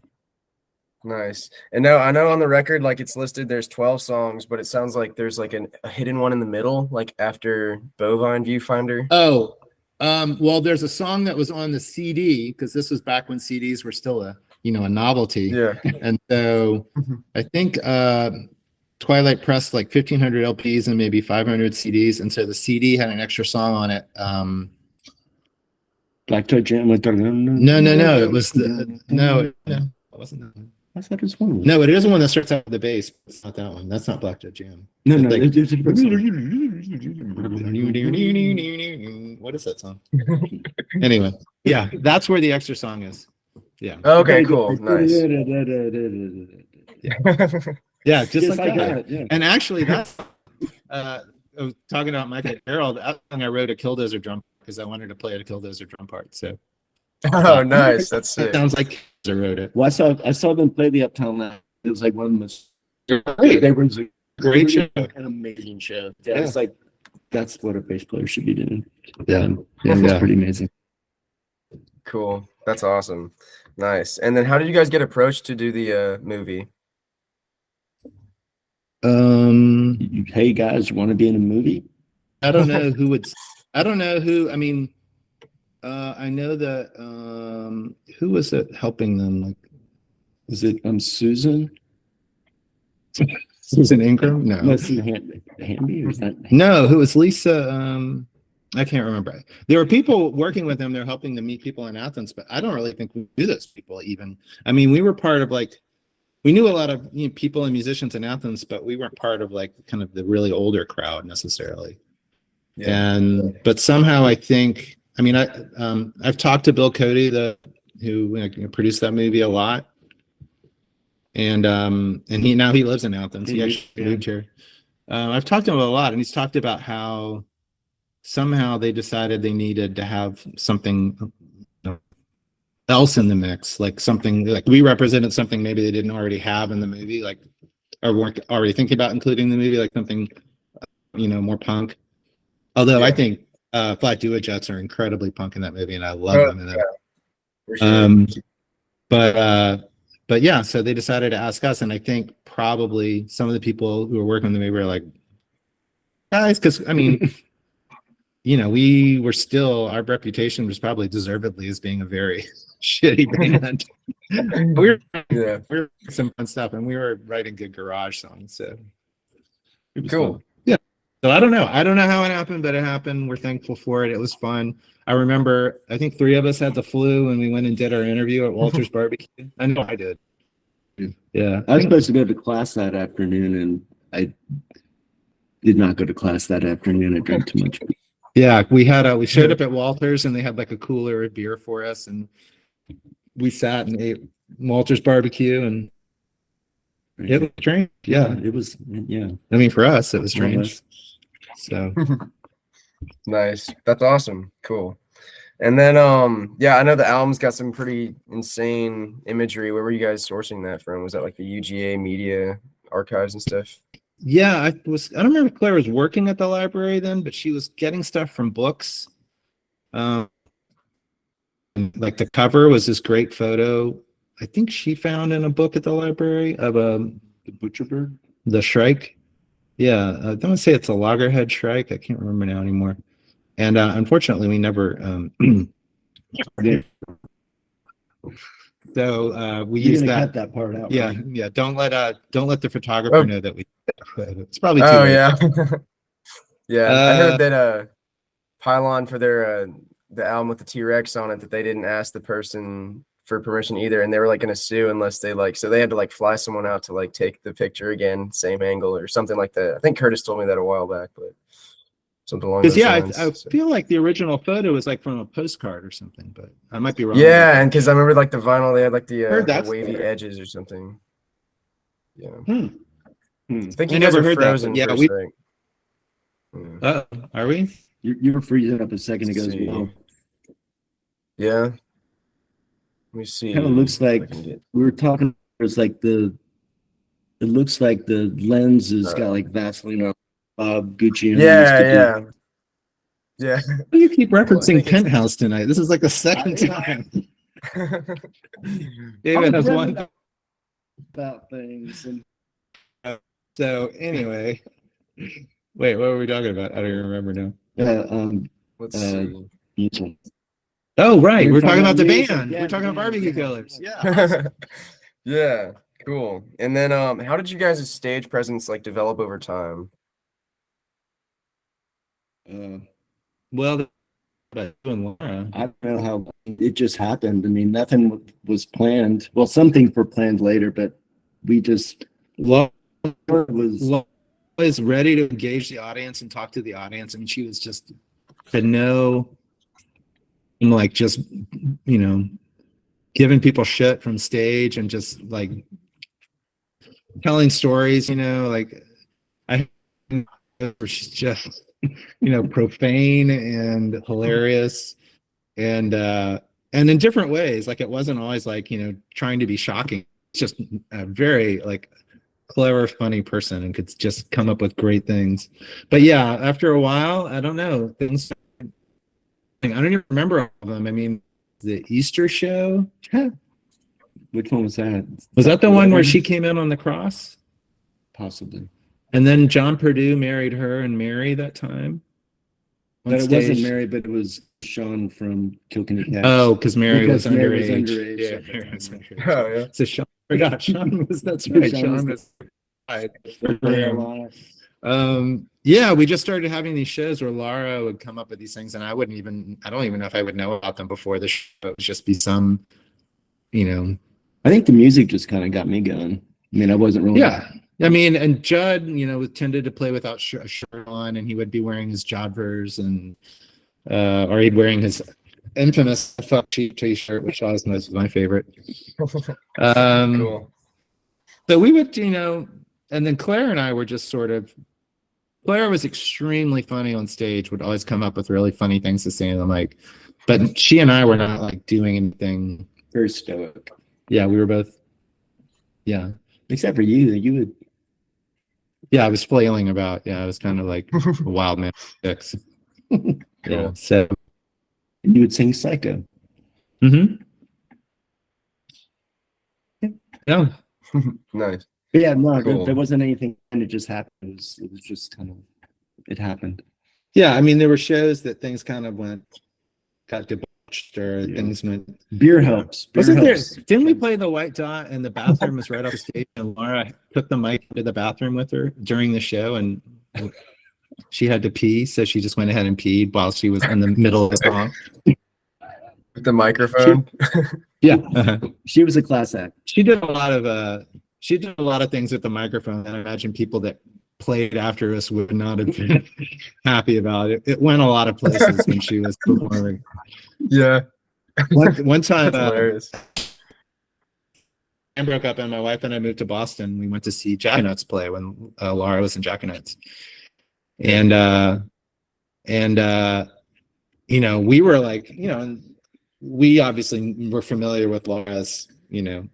Nice. And now I know on the record, like it's listed, there's 12 songs, but it sounds like there's like a hidden one in the middle, like after Bovine Viewfinder. Oh, well, there's a song that was on the CD because this was back when CDs were still a novelty. Yeah. And so I think Twilight pressed like 1,500 LPs and maybe 500 CDs, and so the CD had an extra song on it. Black Toe Jam. No, it was it wasn't that one. I thought it was one. No, it is the one that starts out with the bass. It's not that one. That's not Black Toe Jam. No, Like- it's a different song. What is that song? Anyway, yeah, that's where the extra song is. Yeah, Okay, cool. Nice. yeah, just Yes, like I that. got it. Yeah. And actually, that's talking about Michael Harold. That song I wrote a Killdozer drum because I wanted to play a Killdozer drum part. So Oh, nice. That's it sick. sounds like I wrote it. Well, I saw them play the Uptown Lounge. It was like one of the most Great, they were a great show. an amazing show. Yeah, it's like that's what a bass player should be doing. Yeah, And it was yeah. pretty amazing. Cool. That's awesome. Nice. And then how did you guys get approached to do the movie? Hey guys, want to be in a movie? I don't know who would. I don't know who. I mean, I know that. Who was it helping them? Like, Is it Susan? Susan Ingram? No. Listen, Hamby or is that? No, who was Lisa? I can't remember. There were people working with them. They're helping them meet people in Athens, but I don't really think we knew those people even. I mean, we were part of we knew a lot of people and musicians in Athens, but we weren't part of kind of the really older crowd necessarily. Yeah. But somehow I think, I mean, I've talked to Bill Cody, who produced that movie a lot. And he lives in Athens. He actually moved here. I've talked to him a lot, and he's talked about how somehow they decided they needed to have something else in the mix, like something like we represented something maybe they didn't already have in the movie, or weren't already thinking about including in the movie, like something more punk. Although I think Flat Duo Jets are incredibly punk in that movie, and I love them in that. For sure. But yeah, so they decided to ask us, and I think probably some of the people who were working on the movie were like, guys, because I mean, we were still, our reputation was probably deservedly as being a very shitty band. we were doing some fun stuff, and we were writing good garage songs, so It was cool. Fun. Yeah. So I don't know how it happened, but it happened. We're thankful for it. It was fun. I remember, I think 3 of us had the flu and we went and did our interview at Walter's Barbecue. I know I did. Yeah. I was supposed to go to class that afternoon, and I did not go to class that afternoon. I drank too much. Yeah, we showed up at Walter's, and they had like a cooler of beer for us, and we sat and ate Walter's Barbecue, and It was strange. Yeah. It was, yeah. I mean, for us, it was More or strange. So Nice. That's awesome. Cool. And then yeah, I know the album's got some pretty insane imagery. Where were you guys sourcing that from? Was that like the UGA media archives and stuff? yeah, I don't remember if Claire was working at the library then, but she was getting stuff from books. Like the cover was this great photo I think she found in a book at the library of The butcher bird. the shrike. Yeah, I don't want to say it's a loggerhead shrike. I can't remember now anymore. And unfortunately, we never. So we You're use gonna that. cut that part out. Yeah, right? yeah. Don't let the photographer Oh. know that we. It's probably too Oh late. yeah. Yeah. I Uh, heard that Pylon for their the album with the T-Rex on it, that they didn't ask the person for permission either, and they were like gonna sue unless they so they had to like fly someone out to like take the picture again, same angle or something like that. I think Curtis told me that a while back, but something along Because those yeah, lines. I So- feel like the original photo was like from a postcard or something, but I might be wrong. Yeah, and because I remember like the vinyl, they had like Heard the that's wavy there. edges or something. Yeah, Hmm. I think I you guys never are heard that, but frozen yeah, for a we- sec. Yeah. Are we? You were freezing up a second ago as See. well. Yeah. Let me see. Kind of looks if I like can get- we were talking. It's like it looks like the lens has got like Vaseline on. Bob Gucci. Yeah. Why do you keep referencing think it's- Penthouse tonight? This is like the second time. David has one. about things. And So anyway, wait, what were we talking about? I don't even remember now. Let's Uh, see. music. Oh, right. We We're talking about the music. band. Yeah, We're talking the about band, Barbecue yeah. Killers. Yeah. Yeah, cool. And then how did you guys' stage presence like develop over time? Well, but you and Laura. I don't know how it just happened. I mean, nothing was planned. Well, some things were planned later, but we just Laura was was ready to engage the audience and talk to the audience. I mean, she was just had no, like, just, you know, giving people shit from stage and just like telling stories, you know, like she's just, you know, profane and hilarious and in different ways. Like, it wasn't always like, you know, trying to be shocking. It's just a very like clever, funny person and could just come up with great things. But yeah, after a while, I don't know, things, I don't even remember all of them. I mean, the Easter show, which one was that? was that the one where she came in on the cross? Possibly. And then John Purdue married her and Mary that time. on But it wasn't stage. Mary, but it was Sean from Kilkenny Cats. Oh, because Mary was Because Mary was underage. underage. Yeah, Mary was underage. Oh yeah. So Sean forgot. Sean was, that's right. Sean Sean was was right. Yeah. Yeah, we just started having these shows where Laura would come up with these things, and I don't even know if I would know about them before the show. It would just be some, you know. I think the music just kind of got me going. I mean, I wasn't really. Yeah. I mean, and Judd, you know, tended to play without a shirt on, and he would be wearing his Jodhpurs and, or he'd wearing his infamous fuck cheap t-shirt, which was my favorite. Cool. So we would, you know, and then Claire and I were just sort of, Claire was extremely funny on stage, would always come up with really funny things to say on the mic, but she and I were not like doing anything. Very stoic. Yeah, we were both. Yeah. Except for you. You would. Yeah, I was flailing about. Yeah, I was kind of like a wild man. Six. Yeah. Cool. So. You would sing Psycho. Mm-hmm. Yeah. Nice. But yeah, no, Cool. there wasn't anything. And it just happened. It was just kind of. It happened. Yeah, I mean, there were shows that things kind of got debauched, or Yeah. things went. Beer helps. Beer Wasn't there? helps. Didn't we play the White Dot and the bathroom was right off the stage, and Laura took the mic to the bathroom with her during the show, and she had to pee, so she just went ahead and peed while she was in the middle of the song. With the microphone. Yeah, She was a class act. she did a lot of things with the microphone that I imagine people that played after us would not have been happy about it. It went a lot of places when she was performing. Yeah. One time, That's hilarious. broke up and my wife and I moved to Boston. We went to see Jack Nuts play when Laura was in Jack Nuts. And you know, we were like, you know, and we obviously were familiar with Laura's, you know,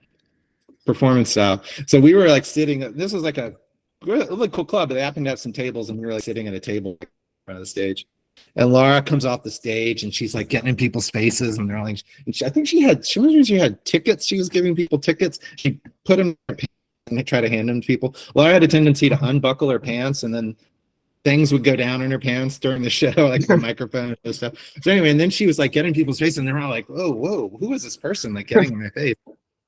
performance style. So we were like sitting, this was like a really cool club, but they happened to have some tables and we were like sitting at a table in front of the stage. And Laura comes off the stage and she's like getting in people's faces and they're like, I think she had tickets. She was giving people tickets. She put them in her pants and try to hand them to people. Laura had a tendency to unbuckle her pants and then things would go down in her pants during the show, like the microphone and stuff. So anyway, and then she was like getting people's faces and they're all like, oh, whoa, who is this person like getting in my face?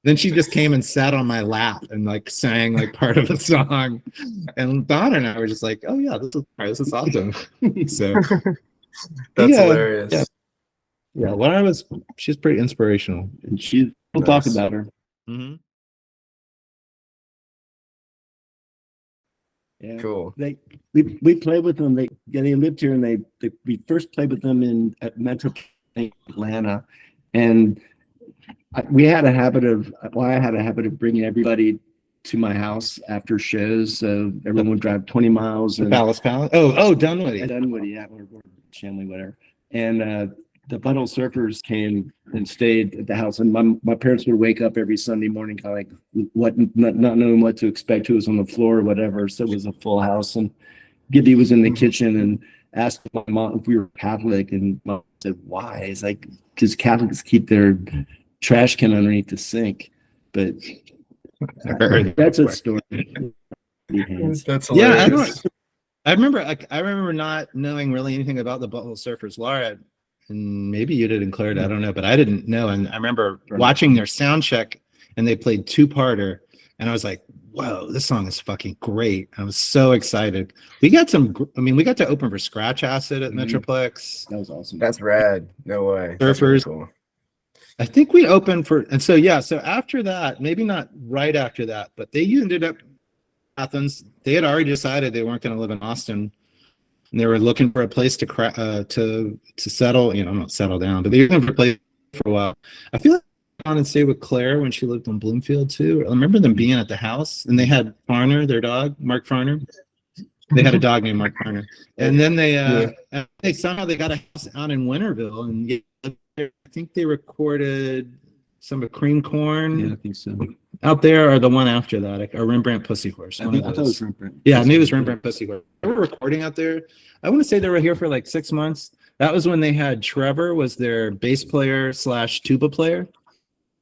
Then she just came and sat on my lap and like sang like part of the song. And Don and I were just like, oh yeah, this is awesome. So that's hilarious. Yeah, she's pretty inspirational. And we'll talk about her. Mm-hmm. Yeah. Cool. We played with them. They lived here, and we first played with them at Metro Atlanta, and I had a habit of bringing everybody to my house after shows. So everyone would drive 20 miles. And Palace. Oh, Dunwoody. Dunwoody, yeah, or Shanley, whatever. And the Butthole Surfers came and stayed at the house, and my parents would wake up every Sunday morning, kind of like not knowing what to expect, who was on the floor or whatever. So it was a full house, and Gibby was in the kitchen and asked my mom if we were Catholic, and mom said, "Why?" It's like because Catholics keep their trash can underneath the sink, but that's a story. That's hilarious. Yeah, I remember not knowing really anything about the Butthole Surfers. Laura, and maybe you did in Clarida, I don't know, but I didn't know. And I remember watching their sound check and they played two-parter and I was like, whoa, this song is fucking great. I was so excited. We got to open for Scratch Acid at Metroplex. That was awesome. That's rad. No way. Surfers. Really cool. I think we opened for, and so after that, maybe not right after that, but they ended up Athens. They had already decided they weren't going to live in Austin. And they were looking for a place to settle, not settle down, but they were looking for a place for a while. I feel like I went and stayed with Claire when she lived in Bloomfield too. I remember them being at the house, and they had Farner, their dog, Mark Farner. They had a dog named Mark Farner, and then they somehow got a house out in Winterville, and I think they recorded some of Cream Corn. Yeah, I think so. Out there, or the one after that, or Rembrandt Pussy Horse. I thought it was Rembrandt. Yeah, maybe it was Rembrandt Pussy Horse. They were recording out there. I want to say they were here for like 6 months. That was when they had Trevor was their bass player / tuba player.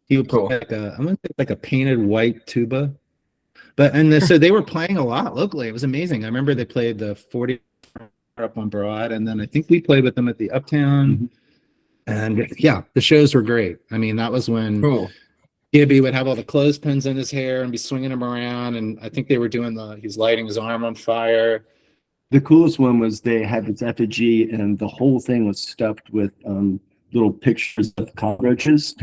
He would play like a painted white tuba. So they were playing a lot locally. It was amazing. I remember they played the 40 up on Broad, and then I think we played with them at the Uptown. Mm-hmm. And yeah, the shows were great. I mean, that was when Gibby would have all the clothespins in his hair and be swinging them around. And I think they were doing he's lighting his arm on fire. The coolest one was they had this effigy, and the whole thing was stuffed with little pictures of cockroaches,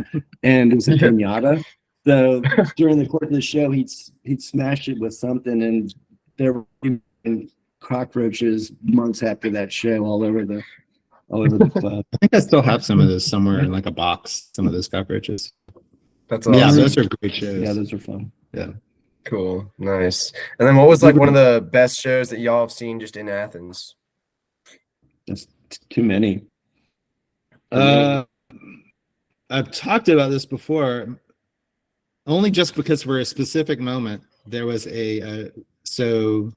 and it was a pinata. So during the course of the show, he'd smash it with something, and there were cockroaches months after that show all over the club. I think I still have some of those somewhere in like a box. Some of those cockroaches. That's awesome. Yeah, those are great shows. Yeah, those are fun. Yeah. Cool. Nice. And then what was like one of the best shows that y'all have seen just in Athens? That's too many. I've talked about this before, only just because for a specific moment. There was so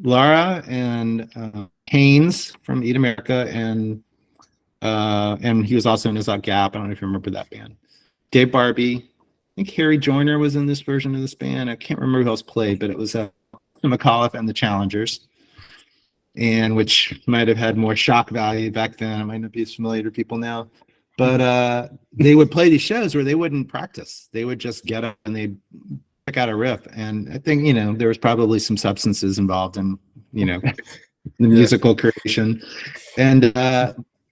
Laura and Haynes from Eat America and he was also in Izot Gap. I don't know if you remember that band. Dave Barbie. I think Harry Joyner was in this version of this band. I can't remember who else played, but it was McAuliffe and the Challengers, and which might have had more shock value back then. It might not be as familiar to people now, but they would play these shows where they wouldn't practice. They would just get up and they'd pick out a riff. And I think, there was probably some substances involved in, the musical creation. And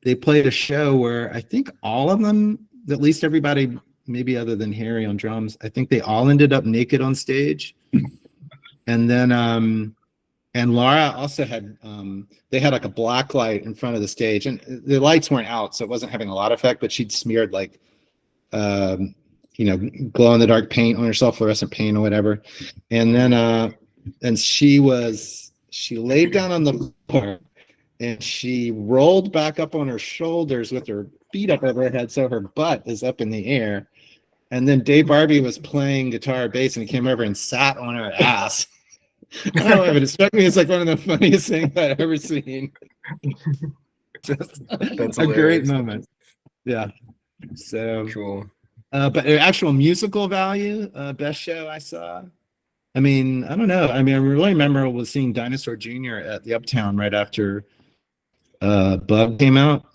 they played a show where I think all of them, at least everybody, maybe other than Harry on drums, I think they all ended up naked on stage. And then and Laura also had they had like a black light in front of the stage, and the lights weren't out, so it wasn't having a lot of effect, but she'd smeared like glow in the dark paint on herself, fluorescent paint or whatever. And then and she laid down on the floor and she rolled back up on her shoulders with her feet up over her head, so her butt is up in the air. And then Dave Barbie was playing guitar bass and he came over and sat on her ass. I don't know, but it struck me as like one of the funniest things I've ever seen. Just That's a great hilarious. moment. Yeah. So Cool. but the actual musical value, best show I saw. I mean, I don't know. I mean, I really remember was seeing Dinosaur Jr. at the Uptown right after Bug came out.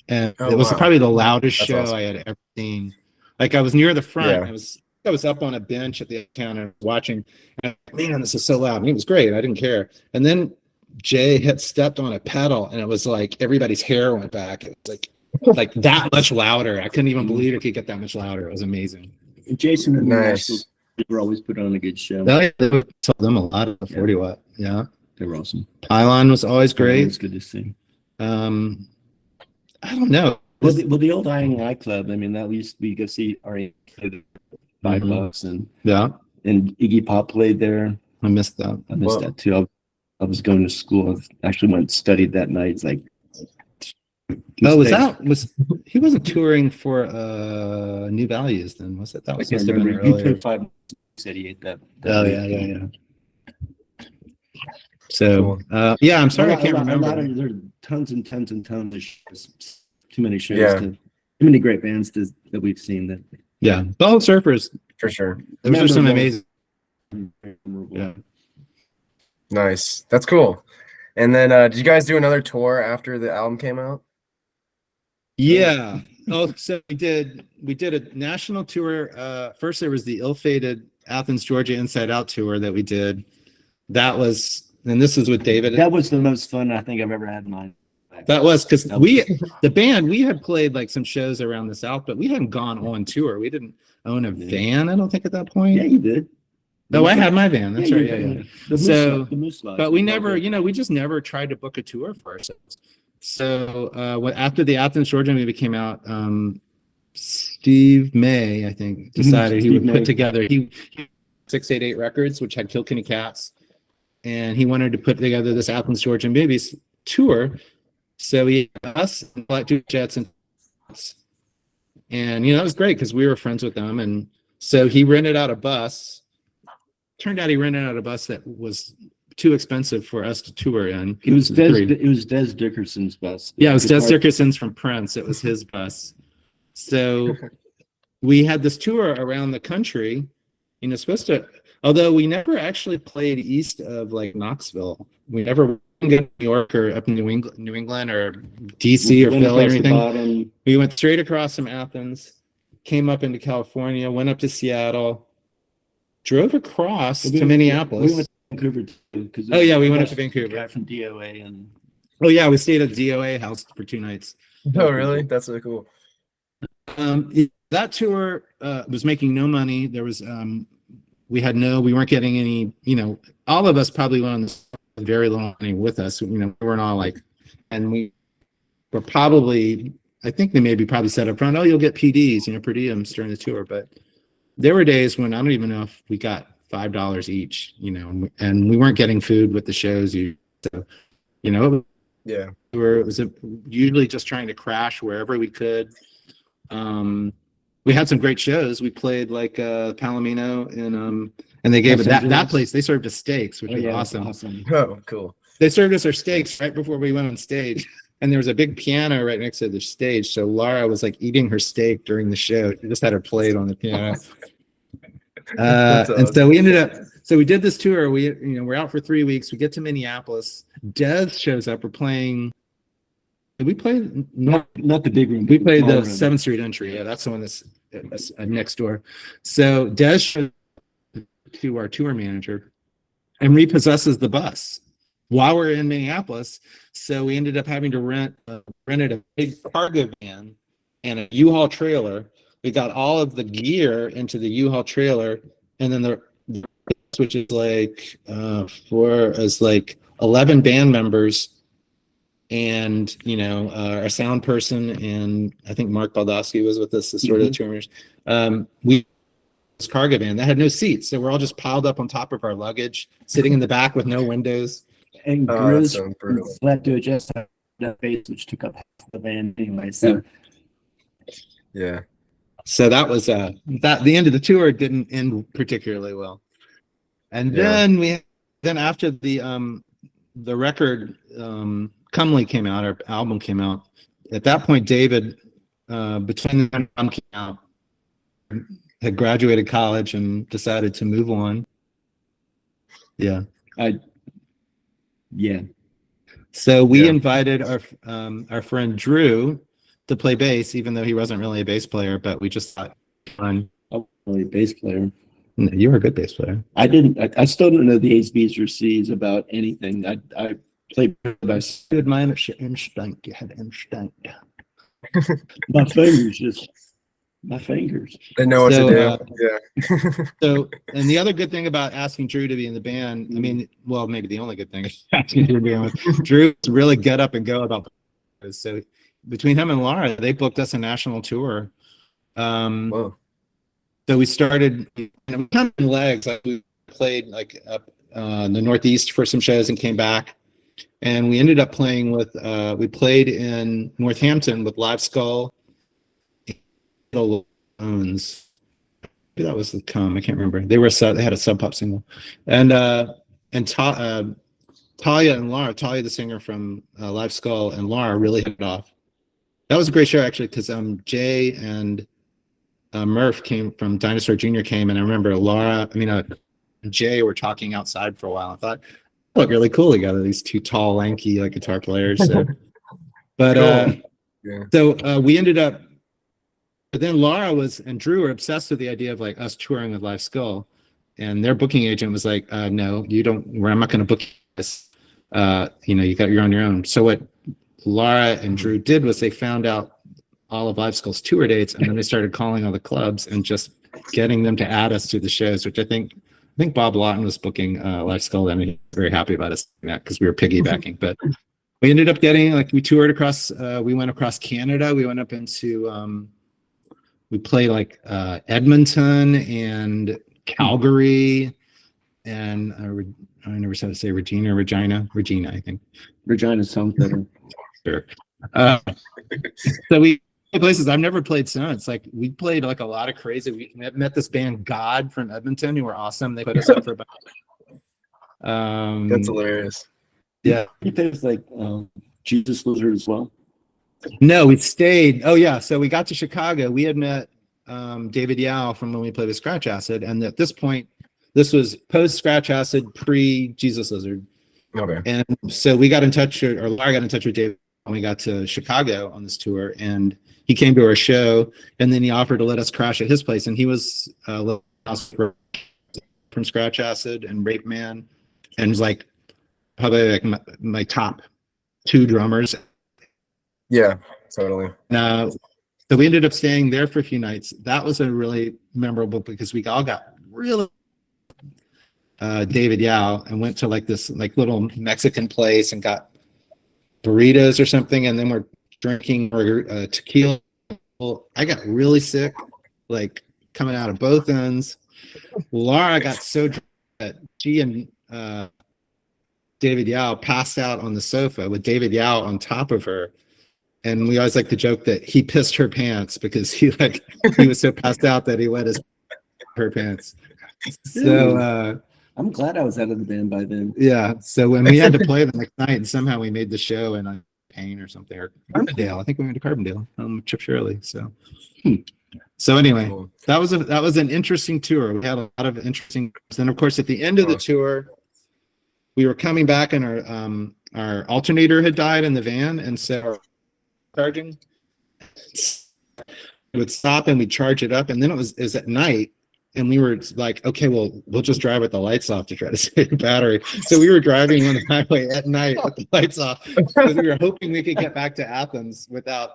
And Oh, it was wow. probably the loudest That's show awesome. I had ever seen. Like I was near the front. Yeah. I was up on a bench at the Uptown and watching. And man, this is so loud. And it was great. I didn't care. And then Jay had stepped on a pedal, and it was like everybody's hair went back. It was like that much louder. I couldn't even believe it could get that much louder. It was amazing. Jason and Nice. Nashville, they were always put on a good show. They told them a lot of the 40 watt. Yeah. They were awesome. Pylon was always It great. was good to see. I don't know. Well, the old I Club. I mean, that we used to go see $5 and Yeah, Iggy Pop played there. I missed that. I missed Wow. that too. I was going to school. I actually went and studied that night. It's like, Oh, he wasn't touring for New Values then, was it? That I was can't must have been remember. You earlier. played 5. Said he ate that. Oh week. yeah. So yeah, I'm sorry I can't remember. There are tons and tons and tons of shows. Too many shows. Yeah. Too many great bands that we've seen. That Yeah, Bald Surfers. For sure. Those are some Memorable. amazing. Yeah. Nice. That's cool. And then did you guys do another tour after the album came out? Yeah. Oh, so we did a national tour. First there was the ill-fated Athens, Georgia Inside Out tour that we did. That was, and this is with David. that was the most fun I think I've ever had in my life. That was because the band, we had played like some shows around the South, but we hadn't gone on tour. We didn't own a van, I don't think, at that point. Yeah, you did. No, I had my van. That's right. you Yeah, did. yeah. The So, Moose Lodge But we was never, all good. we just never tried to book a tour for ourselves. So after the Athens, Georgia movie came out, Steve May, I think, decided he Steve would May. put together 688 Records, which had Kilkenny Cats, and he wanted to put together this Athens, Georgia movies tour. So he had us, Black Two Jets, and that was great because we were friends with them, and so he rented out a bus. Turned out he rented out a bus that was too expensive for us to tour in. It was Great. Des Dickerson's bus. Yeah, it was Des Guitar- Dickerson's from Prince. It was his bus. So we had this tour around the country, supposed to, although we never actually played east of like Knoxville. We never went to New York or up in New England or DC or went Philly or across the anything. bottom. We went straight across from Athens, came up into California, went up to Seattle, drove across to Minneapolis. We went to Vancouver too. Oh, yeah, we went up to Vancouver. Guy from DOA and Oh yeah, we stayed at the DOA house for 2 nights. Oh, really? That's really cool. That tour was making no money. There was we weren't getting any, all of us probably went on this very little money with us. We weren't all like, and we were probably, I think they maybe probably said up front, oh, you'll get PDs, per diems during the tour. But there were days when I don't even know if we got $5 each, and we weren't getting food with the shows. So, Yeah. it was usually just trying to crash wherever we could. We had some great shows. We played like Palomino and they gave Los it that Angeles. place. They served us steaks, which Oh, was yeah, awesome. Oh, cool. They served us our steaks right before we went on stage. And there was a big piano right next to the stage. So Laura was like eating her steak during the show. She just had her plate on the piano. And so we ended up, so we did this tour. We're out for 3 weeks. We get to Minneapolis. Des shows up. We're playing. Did we play? not the big room. We played the small room. 7th Street entry. Yeah, that's the one that's next door. So Des showed to our tour manager and repossesses the bus while we're in Minneapolis. So we ended up having to rented a big cargo van and a U-Haul trailer. We got all of the gear into the U-Haul trailer, and then which is like 11 band members and our sound person, and I think Mark Baldowski was with us, the sort of tours. We this cargo van that had no seats, so we're all just piled up on top of our luggage, sitting in the back with no windows. And Oh, that Grizz sounds brutal. fled to adjust that base, which took up half the van anyway. So Yeah. So that was that. The end of the tour didn't end particularly well, and then after the record Comely came out, our album came out. At that point, David, between the album came out, had graduated college and decided to move on. Yeah. So we invited our friend Drew to play bass, even though he wasn't really a bass player, but we just thought, fun. I'm really a bass player. No, you were a good bass player. I still don't know the A's, B's, or C's about anything. I played bass. Good man, instinct. You had instinct. My fingers. They know what to do. Yeah. So, and the other good thing about asking Drew to be in the band, I mean, well, maybe the only good thing is asking Drew to be in Drew to really get up and go about this. So between him and Laura, they booked us a national tour. Whoa. So we started kind of in legs. Like we played like up the Northeast for some shows and came back. And we ended up playing with, we played in Northampton with Live Skull. Owns. Maybe that was the I can't remember. They had a Sub Pop single, and Talia and Laura, Talia the singer from Live Skull, and Laura really hit it off. That was a great show actually, because Jay and Murph came from Dinosaur Jr. came, and I remember Jay were talking outside for a while. I thought, they look really cool together. These two tall, lanky guitar players. So. But so we ended up. But then Laura and Drew were obsessed with the idea of like us touring with Live Skull, and their booking agent was like, "No, you don't. I'm not going to book this. You're on your own." So what Laura and Drew did was they found out all of Live Skull's tour dates, and then they started calling all the clubs and just getting them to add us to the shows. Which I think Bob Lawton was booking Live Skull, and he was very happy about us doing that because we were piggybacking. But we ended up getting we toured across. We went across Canada. We went up into. We played like Edmonton and Calgary, and I never said to say Regina, I think. Regina sounds better. Sure. So we places I've never played since. Like we played like a lot of crazy. We met this band God from Edmonton who were awesome. They put us up for about. That's hilarious. Yeah, He plays like Jesus Lizard as well. No, we stayed. Oh yeah, so we got to Chicago. We had met David Yao from when we played with Scratch Acid, and at this point, this was post Scratch Acid, pre Jesus Lizard. Okay. And so we got in touch, or Laura got in touch with David when we got to Chicago on this tour, and he came to our show, and then he offered to let us crash at his place, and he was from Scratch Acid and Rape Man, and was like probably like my top two drummers. Yeah, totally. So we ended up staying there for a few nights. That was a really memorable because we all got really David Yao and went to like this like little Mexican place and got burritos or something, and then we're drinking tequila. Well, I got really sick, like coming out of both ends. Laura got so drunk that she and David Yao passed out on the sofa with David Yao on top of her. And we always like to joke that he pissed her pants because he was so passed out that he wet her pants. So I'm glad I was out of the band by then. Yeah. So when we had to play the next night, and somehow we made the show in Pain or something, or Carbondale. I think we went to Carbondale. Chip Shirley. So so anyway, Cool. that was an interesting tour. We had a lot of interesting. And of course, at the end of the tour, we were coming back, and our alternator had died in the van, and so charging we would stop and we'd charge it up, and then it was at night, and we were like, okay, well, we'll just drive with the lights off to try to save the battery. So we were driving on the highway at night with the lights off because we were hoping we could get back to Athens without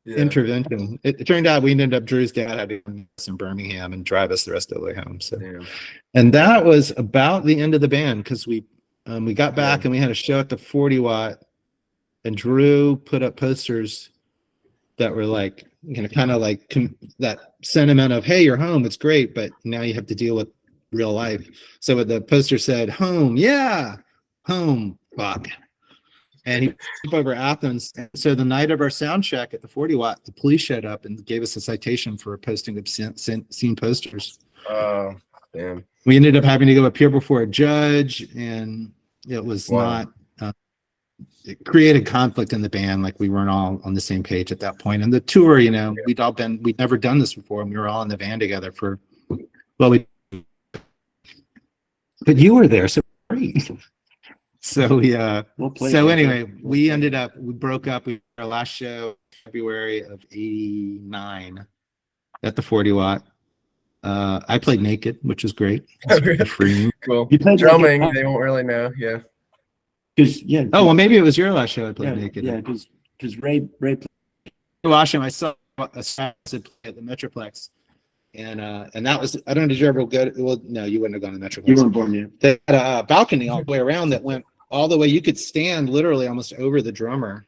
intervention. It turned out we ended up, Drew's dad had to meet us in Birmingham and drive us the rest of the way home. So and that was about the end of the band, because we got back and we had a show at the 40 Watt and Drew put up posters that were like, kind of like that sentiment of, hey, you're home, it's great, but now you have to deal with real life. So the poster said, home, yeah, home, fuck. And he took over Athens. And so the night of our sound check at the 40 Watt, the police showed up and gave us a citation for posting obscene posters. Oh, damn. We ended up having to go appear before a judge, and it was not, it created conflict in the band. Like we weren't all on the same page at that point. And the tour, we'd never done this before, and we were all in the van together but you were there, so great. So anyway, we broke up. Our last show February of '89 at the 40 Watt. I played naked, which was great. Cool. You played drumming, naked? they won't really know. Yeah. Oh, well, maybe it was your last show I played naked. Yeah, because Ray last time I saw a play at the Metroplex. And that was, I don't know, did you ever go to, well, no, you wouldn't have gone to the Metroplex. You weren't born yet. They had a balcony all the way around that went all the way. You could stand literally almost over the drummer,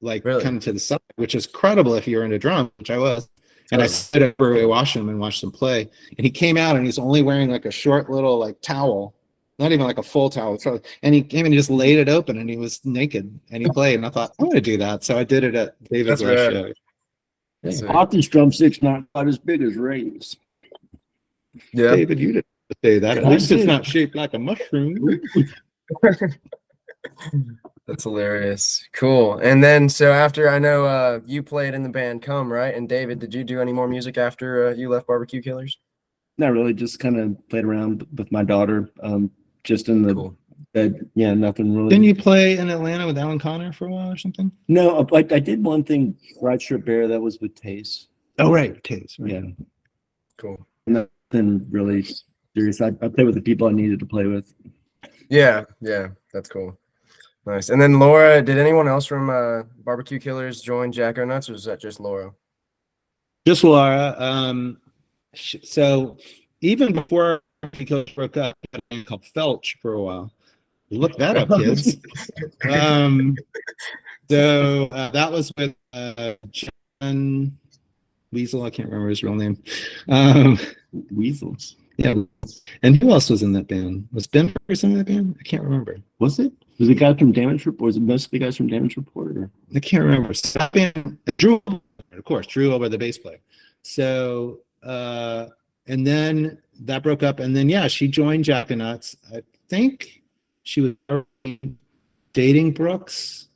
like kind of to the side, which is credible if you're into drum, which I was. And I stood over Ray Washam and watched him play. And he came out and he's only wearing like a short little like towel, not even like a full towel. And he came and he just laid it open and he was naked and he played. And I thought, I'm going to do that. So I did it at David's last show. Athens drumsticks not quite as big as Ray's. Yeah, David, you didn't say that. At least it's not shaped like a mushroom. That's hilarious. Cool. And then, so after, I know you played in the band Come, right? And David, did you do any more music after you left Barbecue Killers? Not really. Just kind of played around with my daughter. Just in the bed. Yeah, nothing really. Didn't you play in Atlanta with Alan Connor for a while or something? No, I did one thing, Right Strip Bear, that was with Taze. Oh, right. Taze. Right. Yeah. Cool. Nothing really serious. I played with the people I needed to play with. Yeah. That's cool. Nice. And then Laura, did anyone else from Barbecue Killers join Jacko Nuts, or was that just Laura? Just Laura. So even before Barbecue Killers broke up, I had a band called Felch for a while. Look that up, kids. So that was with John Weasel. I can't remember his real name. Weasels. Yeah. And who else was in that band? Was Ben Ferguson in that band? I can't remember. Was it? Was it guys from Damage Report? Was it most of the guys from Damage Report? Or? I can't remember. So that band, Drew, of course, Drew over the bass player. So, and then that broke up. And then, yeah, she joined Jacko Nuts. I think she was dating Brooks.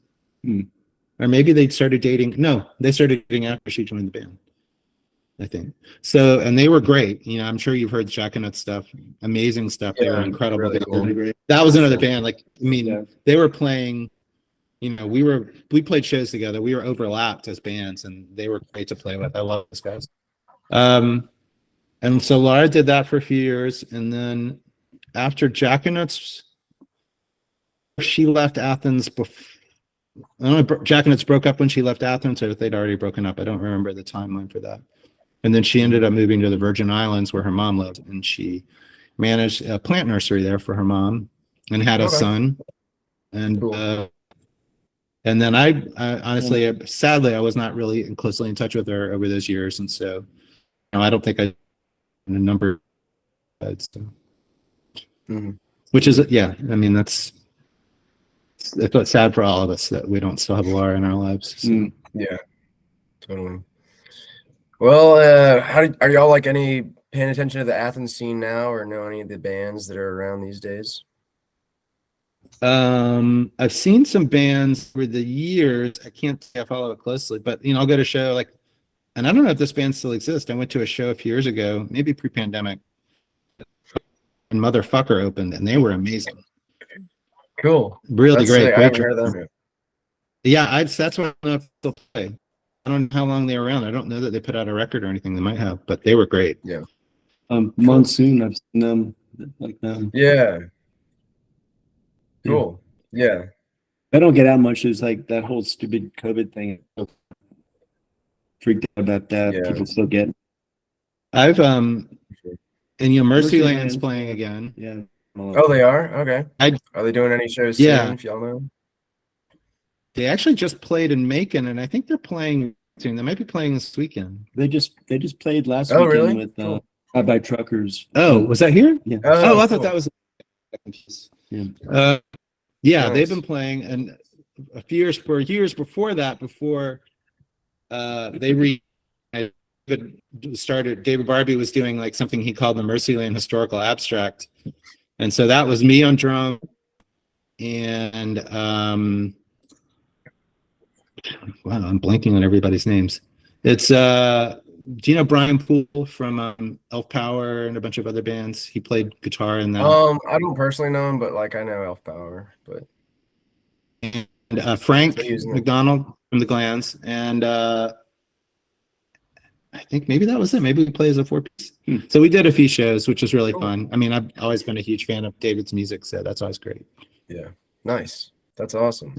Or maybe they started dating. No, they started dating after she joined the band, I think. So, and they were great. I'm sure you've heard Jacko Nuts stuff. Amazing stuff. They were incredible. Really cool. That was another band. Like, they were playing, we played shows together. We were overlapped as bands, and they were great to play with. I love those guys. And so Laura did that for a few years. And then after Jacko Nuts, she left Athens before. I don't know if Jacko Nuts broke up when she left Athens, or if they'd already broken up. I don't remember the timeline for that. And then she ended up moving to the Virgin Islands where her mom lived, and she managed a plant nursery there for her mom and had a son. And cool. And then I honestly, sadly, I was not really closely in touch with her over those years, and so I don't think I a number. So. Which is it's sad for all of us that we don't still have Laura in our lives. So. Yeah, totally. Well, are y'all like paying attention to the Athens scene now, or know any of the bands that are around these days? I've seen some bands over the years. I can't say I follow it closely, but I'll go to a show and I don't know if this band still exists. I went to a show a few years ago, maybe pre-pandemic, and Motherfucker opened, and they were amazing. Cool. Really great. I haven't heard of them. Yeah, that's what I still play. I don't know how long they were around. I don't know that they put out a record or anything. They might have, but they were great. Yeah. Monsoon, I've seen them like them. Yeah. Cool. Yeah. I don't get out much. It's like that whole stupid COVID thing. Freaked out about that. Yeah. People still get. I've Mercyland's playing again. Yeah. Oh, they are? Okay. Are they doing any shows soon, if y'all know? They actually just played in Macon, and I think they're playing soon. They might be playing this weekend. They just played last Oh, weekend really? with Cool. by Truckers. Oh, was that here? Yeah. Oh, I thought cool. that was. Yeah. Yeah, they've Nice. been playing, and a few years before that, before David Barbie was doing like something he called the Mercyland Historical Abstract, and so that was me on drum, and wow, I'm blanking on everybody's names. It's do you know Brian Poole from Elf Power and a bunch of other bands? He played guitar in that. I don't personally know him, but like I know Elf Power, but And Frank So using it. McDonald from the Glands, and I think maybe that was it. Maybe we play as a 4-piece. So we did a few shows, which was really Cool. fun. I mean, I've always been a huge fan of David's music, so that's always great. yeah, nice. That's awesome.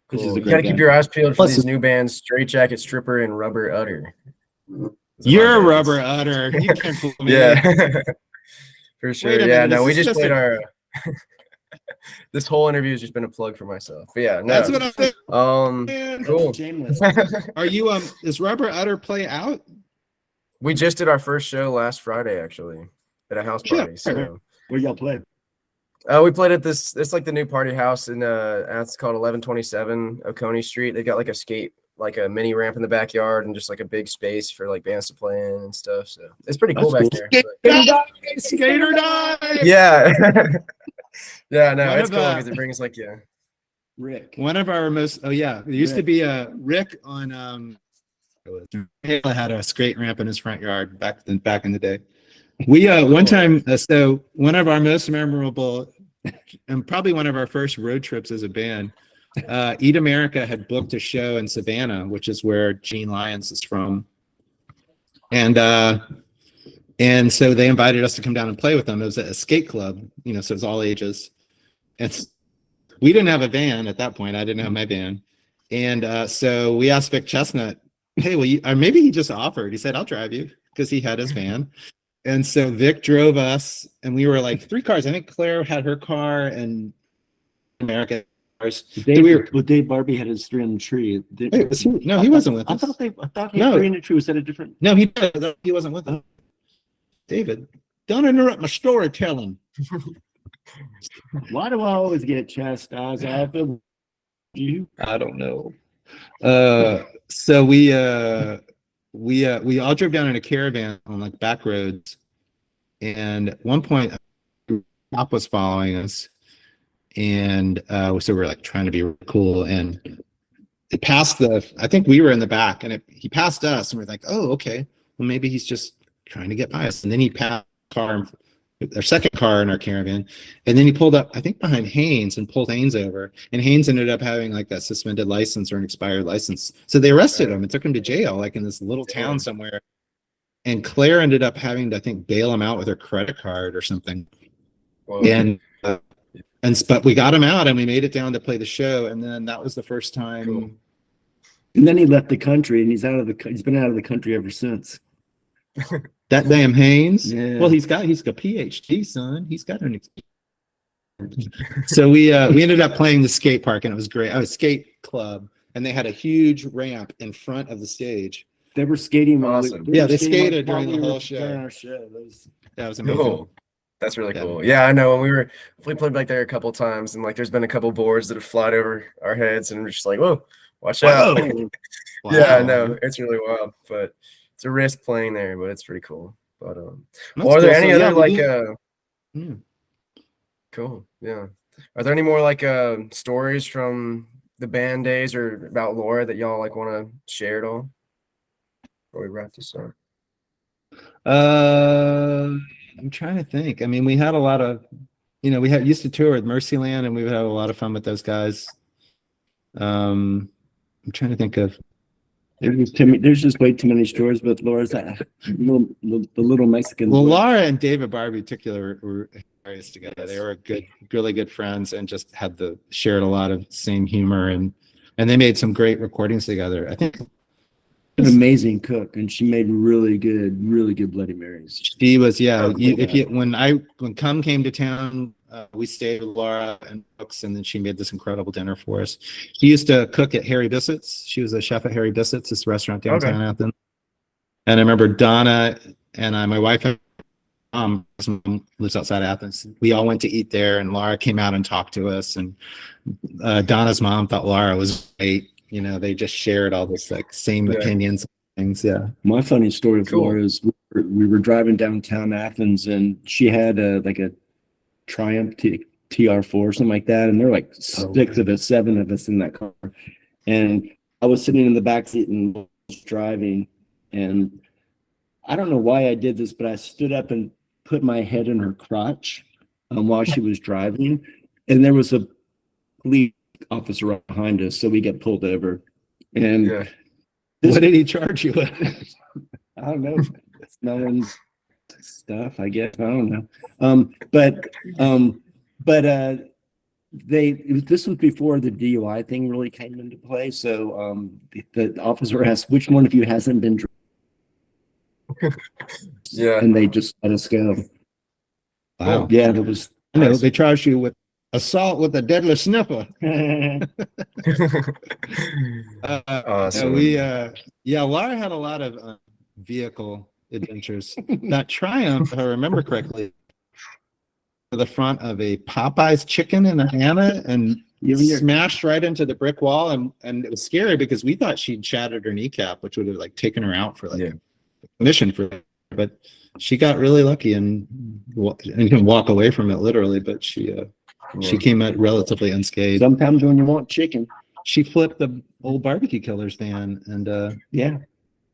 This is Cool. a You great gotta keep band. your eyes peeled for Plus- these new bands: Straight Jacket Stripper and Rubber Udder. Those are my You're a bands. rubber udder. You can't fool me. Yeah, for sure. a Yeah, minute, no, is we this just just played a- our. This whole interview has just been a plug for myself. But yeah, no. That's what I'm saying. Man, cool. Shameless. Are you is Rubber Udder play out? We just did our first show last Friday, actually, at a house party. So Where y'all play? we played at this. It's like the new party house in it's called 1127 Oconee Street. They got like a mini ramp in the backyard and just like a big space for like bands to play in and stuff. So it's pretty cool That's back cool. there. Skater dive. Yeah. Yeah, no, One it's of, cool because it brings like Rick. One of our most there used to be a Rick on Halo had a skate ramp in his front yard back in the day. We one time so one of our most memorable and probably one of our first road trips as a band, Eat America had booked a show in Savannah, which is where Gene Lyons is from. And so they invited us to come down and play with them. It was a skate club, so it was all ages. And we didn't have a van at that point. I didn't have my van. And so we asked Vic Chestnut, hey, will you, or maybe he just offered. He said, I'll drive you, because he had his van. And so Vic drove us, and we were like 3 cars. I think Claire had her car and America cars. Dave Barbie had his 3 on the tree. Wait, was he? No, he wasn't with I us. thought No. 3 on the tree was at a different. No, he wasn't with us. David, don't interrupt my storytelling. Why do I always get chastised? I feel you. I don't know. So we all drove down in a caravan on like back roads, and at one point, a cop was following us, and so we were like trying to be cool, and it passed I think we were in the back, and he passed us, and we're like, oh, okay, well maybe he's just trying to get by us, and then he passed our second car in our caravan, and then he pulled up, I think, behind Haynes and pulled Haynes over, and Haynes ended up having like a suspended license or an expired license, so they arrested him and took him to jail, like in this little town somewhere. And Claire ended up having to, I think, bail him out with her credit card or something. Whoa. But we got him out, and we made it down to play the show, and then that was the first time. Cool. And then he left the country, and he's been out of the country ever since. That damn Haynes. Yeah. Well, he's got a PhD, son. He's got an So we ended up playing the skate park, and it was great. A skate club, and they had a huge ramp in front of the stage. They were skating. Awesome. They skated during the whole show. During our show. That was amazing. Cool. That's really Yeah. cool. Yeah, I know. When we played back there a couple times, and like there's been a couple boards that have flied over our heads, and we're just like, whoa, watch out. Wow. Yeah, I know. It's really wild, but it's a risk playing there, but it's pretty cool. But That's are there cool. any So, other like yeah. cool, yeah. Are there any more like stories from the band days or about Laura that y'all like want to share at all before we wrap this up? I'm trying to think. I mean, we had a lot of, we used to tour with Mercyland, and we would have a lot of fun with those guys. I'm trying to think of. There's just way too many stories, but Laura's the little Mexican. Well, boy. Laura and David Barbie in particular were hilarious together. They were really good friends, and just shared a lot of same humor, and they made some great recordings together. I think an amazing cook, and she made really good Bloody Marys. She was, yeah. Oh, When Cum came to town, we stayed with Laura and Brooks, and then she made this incredible dinner for us. She used to cook at Harry Bissett's. She was a chef at Harry Bissett's, this restaurant downtown Athens. And I remember Donna and my wife lives outside Athens. We all went to eat there, and Laura came out and talked to us. And Donna's mom thought Laura was great. You know, they just shared all this like same opinions and things. Yeah. My funny story with Laura is we were driving downtown Athens, and she had a Triumph TR4 or something like that, and there were like 7 of us in that car, and I was sitting in the back seat and was driving, and I don't know why I did this, but I stood up and put my head in her crotch while she was driving, and there was a police officer right behind us, so we get pulled over. And what did he charge you with? I don't know, smelling stuff, I guess. I don't know. This was before the DUI thing really came into play. So the officer asked, which one of you hasn't been drunk? And they just let us go. Wow. Yeah, that was they charged you with assault with a deadly sniffer. Awesome. Laura had a lot of vehicle adventures. That Triumph, if I remember correctly, to the front of a Popeye's chicken in Havana, and smashed right into the brick wall, and it was scary because we thought she'd shattered her kneecap, which would have like taken her out for like mission for, but she got really lucky and can walk away from it literally, but she came out relatively unscathed. Sometimes when you want chicken. She flipped the old Barbecue Killers van, and the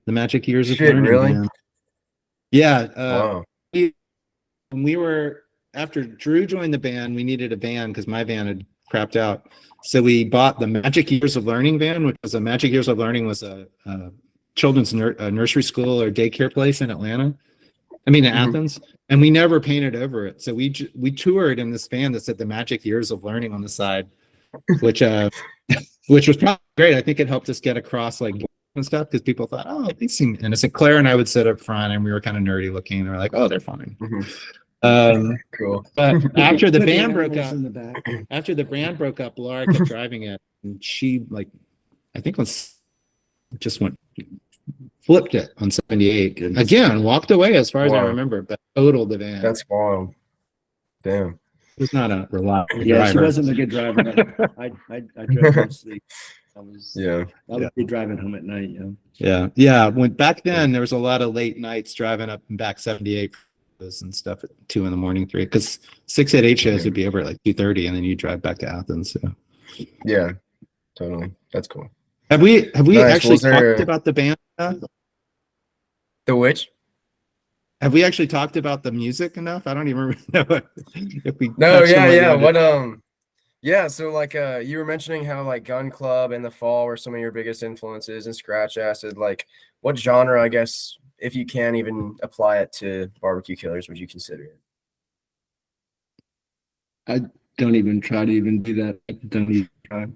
Magic Years of Learning really? Van. Yeah. Wow. When we were, after Drew joined the band, we needed a van because my van had crapped out. So we bought the Magic Years of Learning van, which was Magic Years of Learning was a children's nursery school or daycare place in Athens. And we never painted over it. So we toured in this van that said the Magic Years of Learning on the side, which was probably great. I think it helped us get across like and stuff because people thought, oh, they seem innocent. Claire and I would sit up front, and we were kind of nerdy looking, and we're like, oh, they're fine. Cool. But after the band broke up, Laura kept driving it, and she flipped it on 78 again, walked away as far as I remember, but totaled the van. That's wild. Damn. It was not a reliable driver. She wasn't a good driver. I drove mostly. I would be driving home at night. Yeah. When back then there was a lot of late nights driving up and back 78 and stuff at 2 a.m, 3, because 688 shows would be over at like 2:30, and then you drive back to Athens. So yeah, totally. That's cool. Have we actually talked about the band? The which? Have we actually talked about the music enough? I don't even know if we. No, yeah. What so like you were mentioning how like Gun Club and The Fall were some of your biggest influences, and Scratch Acid. Like, what genre, I guess, if you can even apply it to Barbecue Killers, would you consider it? I don't even try to even do that. Don't even try.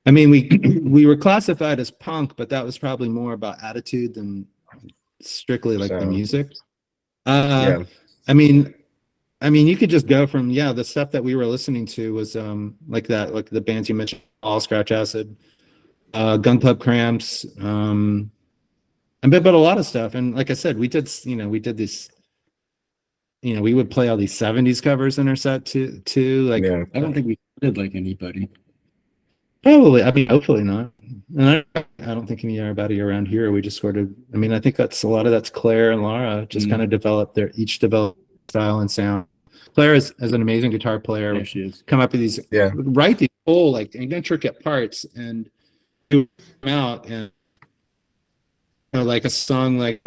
I mean, we were classified as punk, but that was probably more about attitude than strictly like the music. I mean, you could just go from the stuff that we were listening to was like that, like the bands you mentioned, All Scratch Acid, Gun Club Cramps, but a lot of stuff. And like I said, we did this. We would play all these 70s covers in our set too. Like I don't think we did like anybody. Probably. I mean, hopefully not. And I don't think anybody around here. We just sort of. I mean, I think that's a lot of that's Claire and Laura just kind of developed style and sound. Claire is an amazing guitar player. Yeah, she is. Come up with these, write these whole like intricate parts and do them out, and like a song like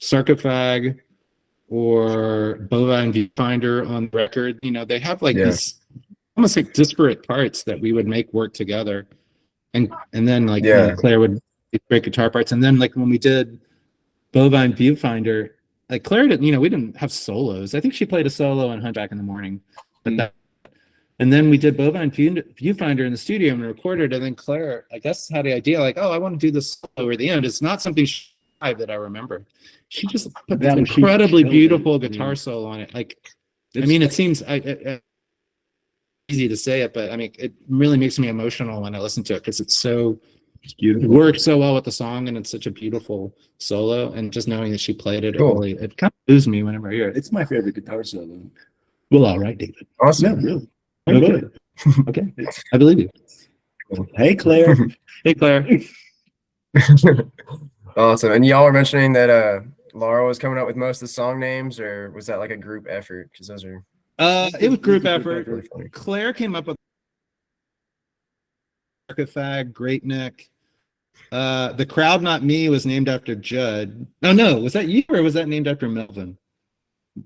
Sarcophag or Bovine Viewfinder on the record. They have like these almost like disparate parts that we would make work together, and then like Claire would great guitar parts, and then like when we did Bovine Viewfinder, like Claire didn't, we didn't have solos. I think she played a solo on Hunchback in the Morning, but And then we did Bovine Viewfinder in the studio and recorded. And then Claire, I guess, had the idea like, oh, I want to do this over the end. It's not something that I remember. She just put this incredibly beautiful guitar solo on it. Like, I mean, it seems easy to say it, but I mean, it really makes me emotional when I listen to it because it's beautiful. It works so well with the song, and it's such a beautiful solo. And just knowing that she played it, it kind of moves me whenever I hear it. It's my favorite guitar solo. Well, all right, David. Awesome. Yeah, really. Okay, I believe you. Hey, Claire. Hey, Claire. Awesome. And y'all were mentioning that Laura was coming up with most of the song names, or was that like a group effort? Because those are it was group effort. really funny. Claire came up with Sarcophag, Great Neck. The Crowd Not Me was named after Judd. Oh no, was that you or was that named after Melvin?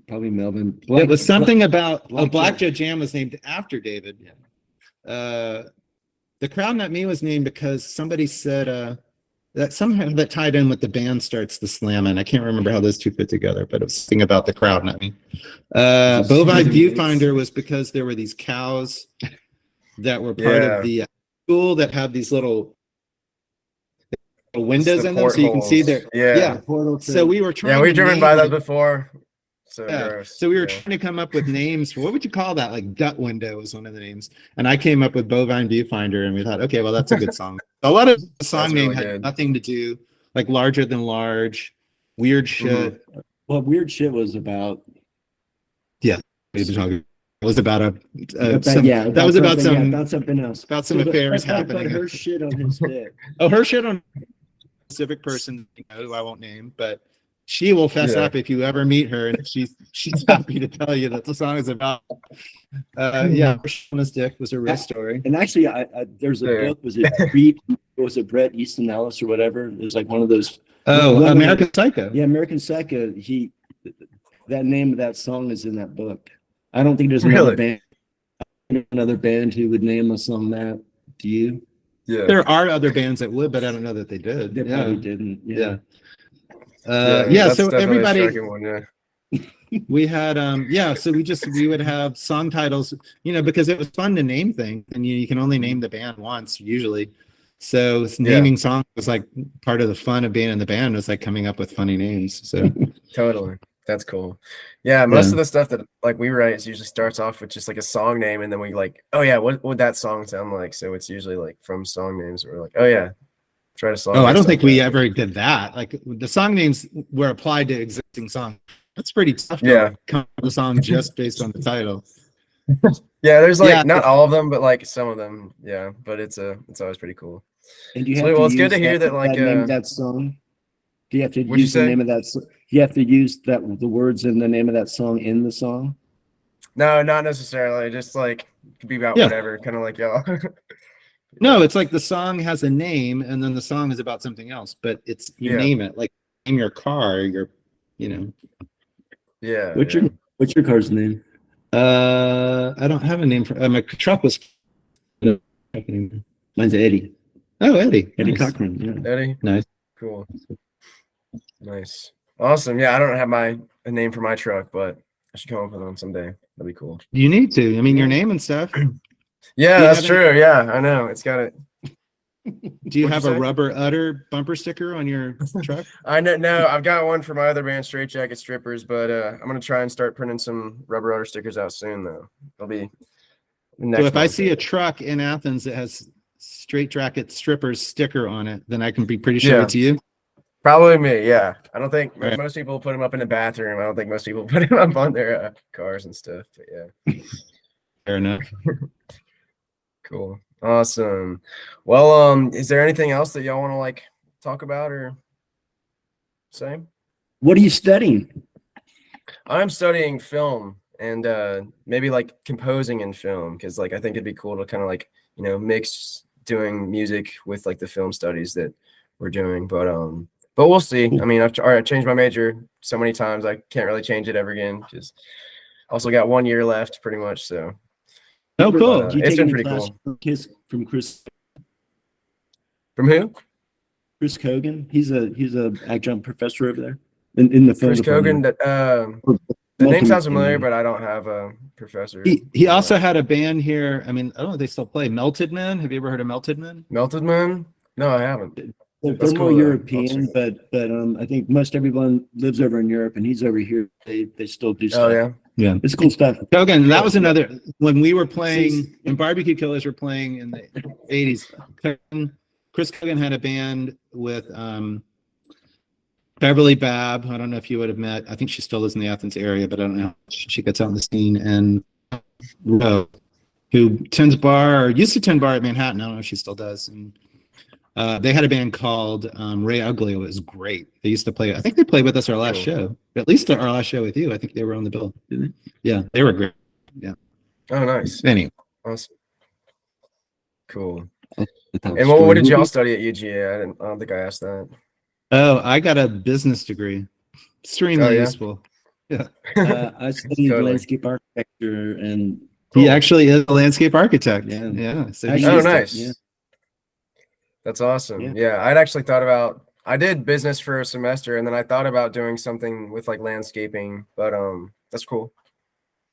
Probably Melvin. It was something about Blackjack Jam was named after David. Yeah. The Crowd Not Me was named because somebody said that somehow that tied in with the band starts the slamming. I can't remember how those two fit together, but it was something about the crowd, not me. Bovine Viewfinder was because there were these cows that were part of the school that have these little windows in them, so you can see their So we were trying. Yeah, we've driven by that before. So gross. So we were trying to come up with names for what would you call that? Like gut window was one of the names, and I came up with Bovine Viewfinder, and we thought, okay, well that's a good song. A lot of the song name had nothing to do, like Larger Than Large, Weird Shit. Well, Weird Shit was about. Yeah, it was about about something else, about some affairs happening. But her shit on his dick. Oh, her shit on a specific person who I won't name, but. She will fess up if you ever meet her, and she's happy to tell you that the song is about. Yeah, on his dick was a real story. And actually, there's a book. Was it Bret Easton Ellis or whatever? It was like one of those. Oh, American Psycho. Yeah, American Psycho. That name of that song is in that book. I don't think there's another band who would name a song that. Do you? Yeah, there are other bands that would, but I don't know that they did. They probably didn't. Yeah. So everybody one, we had so we would have song titles, because it was fun to name things, and you can only name the band once usually, so naming songs was like part of the fun of being in the band, was like coming up with funny names. So totally, that's cool. Most of the stuff that like we write usually starts off with just like a song name, and then we like, oh yeah, what would that song sound like? So it's usually like from song names, we're like, oh yeah, try to song. Oh, I don't think we ever did that. Like the song names were applied to existing songs. That's pretty tough. To come up with a song just based on the title. Yeah, there's like not all of them, but like some of them. Yeah, but it's always pretty cool. And you have it's good to hear that like name of that song. Do you have to use the name of that? You have to use the words in the name of that song in the song. No, not necessarily. Just like it could be about whatever, kind of like y'all. No, it's like the song has a name, and then the song is about something else, but it's name it, like name your car, Yeah. What's your car's name? I don't have a name for my truck was. Mine's Eddie. Oh, Eddie. Eddie Nice. Cochran. Yeah. Eddie. Nice. Cool. Nice. Awesome. Yeah, I don't have a name for my truck, but I should come up with one someday. That'd be cool. You need to. I mean, your name and stuff. Yeah, that's true. Yeah, I know. It's got it. Do you have a rubber udder bumper sticker on your truck? I know. No, I've got one for my other band, Straight Jacket Strippers, but I'm gonna try and start printing some rubber udder stickers out soon, though. It'll be next. So if I see a truck in Athens that has Straight Jacket Strippers sticker on it, then I can be pretty sure it's you. Probably me. Yeah, I don't think most people put them up in the bathroom. I don't think most people put them up on their cars and stuff. But yeah, fair enough. Cool. Awesome. Well, is there anything else that y'all want to like talk about or say? What are you studying? I'm studying film and maybe like composing in film, because like I think it'd be cool to kind of like, mix doing music with like the film studies that we're doing. But we'll see. I mean, I've changed my major so many times, I can't really change it ever again. Just also got 1 year left pretty much, so. Oh, cool. It's been pretty cool. From Chris. From who? Chris Kogan. He's a adjunct professor over there in the film. Chris Kogan. The name sounds Multi-million. familiar, but I don't have a professor. He also had a band here. I mean, I don't know if they still play Melted Men. Have you ever heard of Melted Men? Melted Man? No, I haven't. They're That's more cool, though. European, but I think most everyone lives over in Europe, and he's over here. They still do Oh stuff. yeah. Yeah. It's cool stuff. So again, that Cool. was another when we were playing when Barbecue Killers were playing in the 80s. Chris Cogan had a band with Beverly Babb. I don't know if you would have met. I think she still lives in the Athens area, but I don't know. She gets out in the scene. And Ro, who tends bar or used to tend bar at Manhattan. I don't know if she still does. And they had a band called Ray Ugly. It was great. They used to play. I think they played with us our last show. At least our last show with you. I think they were on the bill. Didn't they? Yeah, they were great. Yeah. Oh, nice. Anyway. Awesome. Cool. And And what did y'all study at UGA? I don't think I asked that. Oh, I got a business degree. Extremely Oh, yeah? useful. Yeah. I studied Totally. landscape architecture, and He actually is a landscape architect. Yeah. Yeah. So Actually, he Oh, used to- nice. yeah. That's awesome. Yeah. Yeah, I'd actually thought about. I did business for a semester, and then I thought about doing something with like landscaping. But that's cool.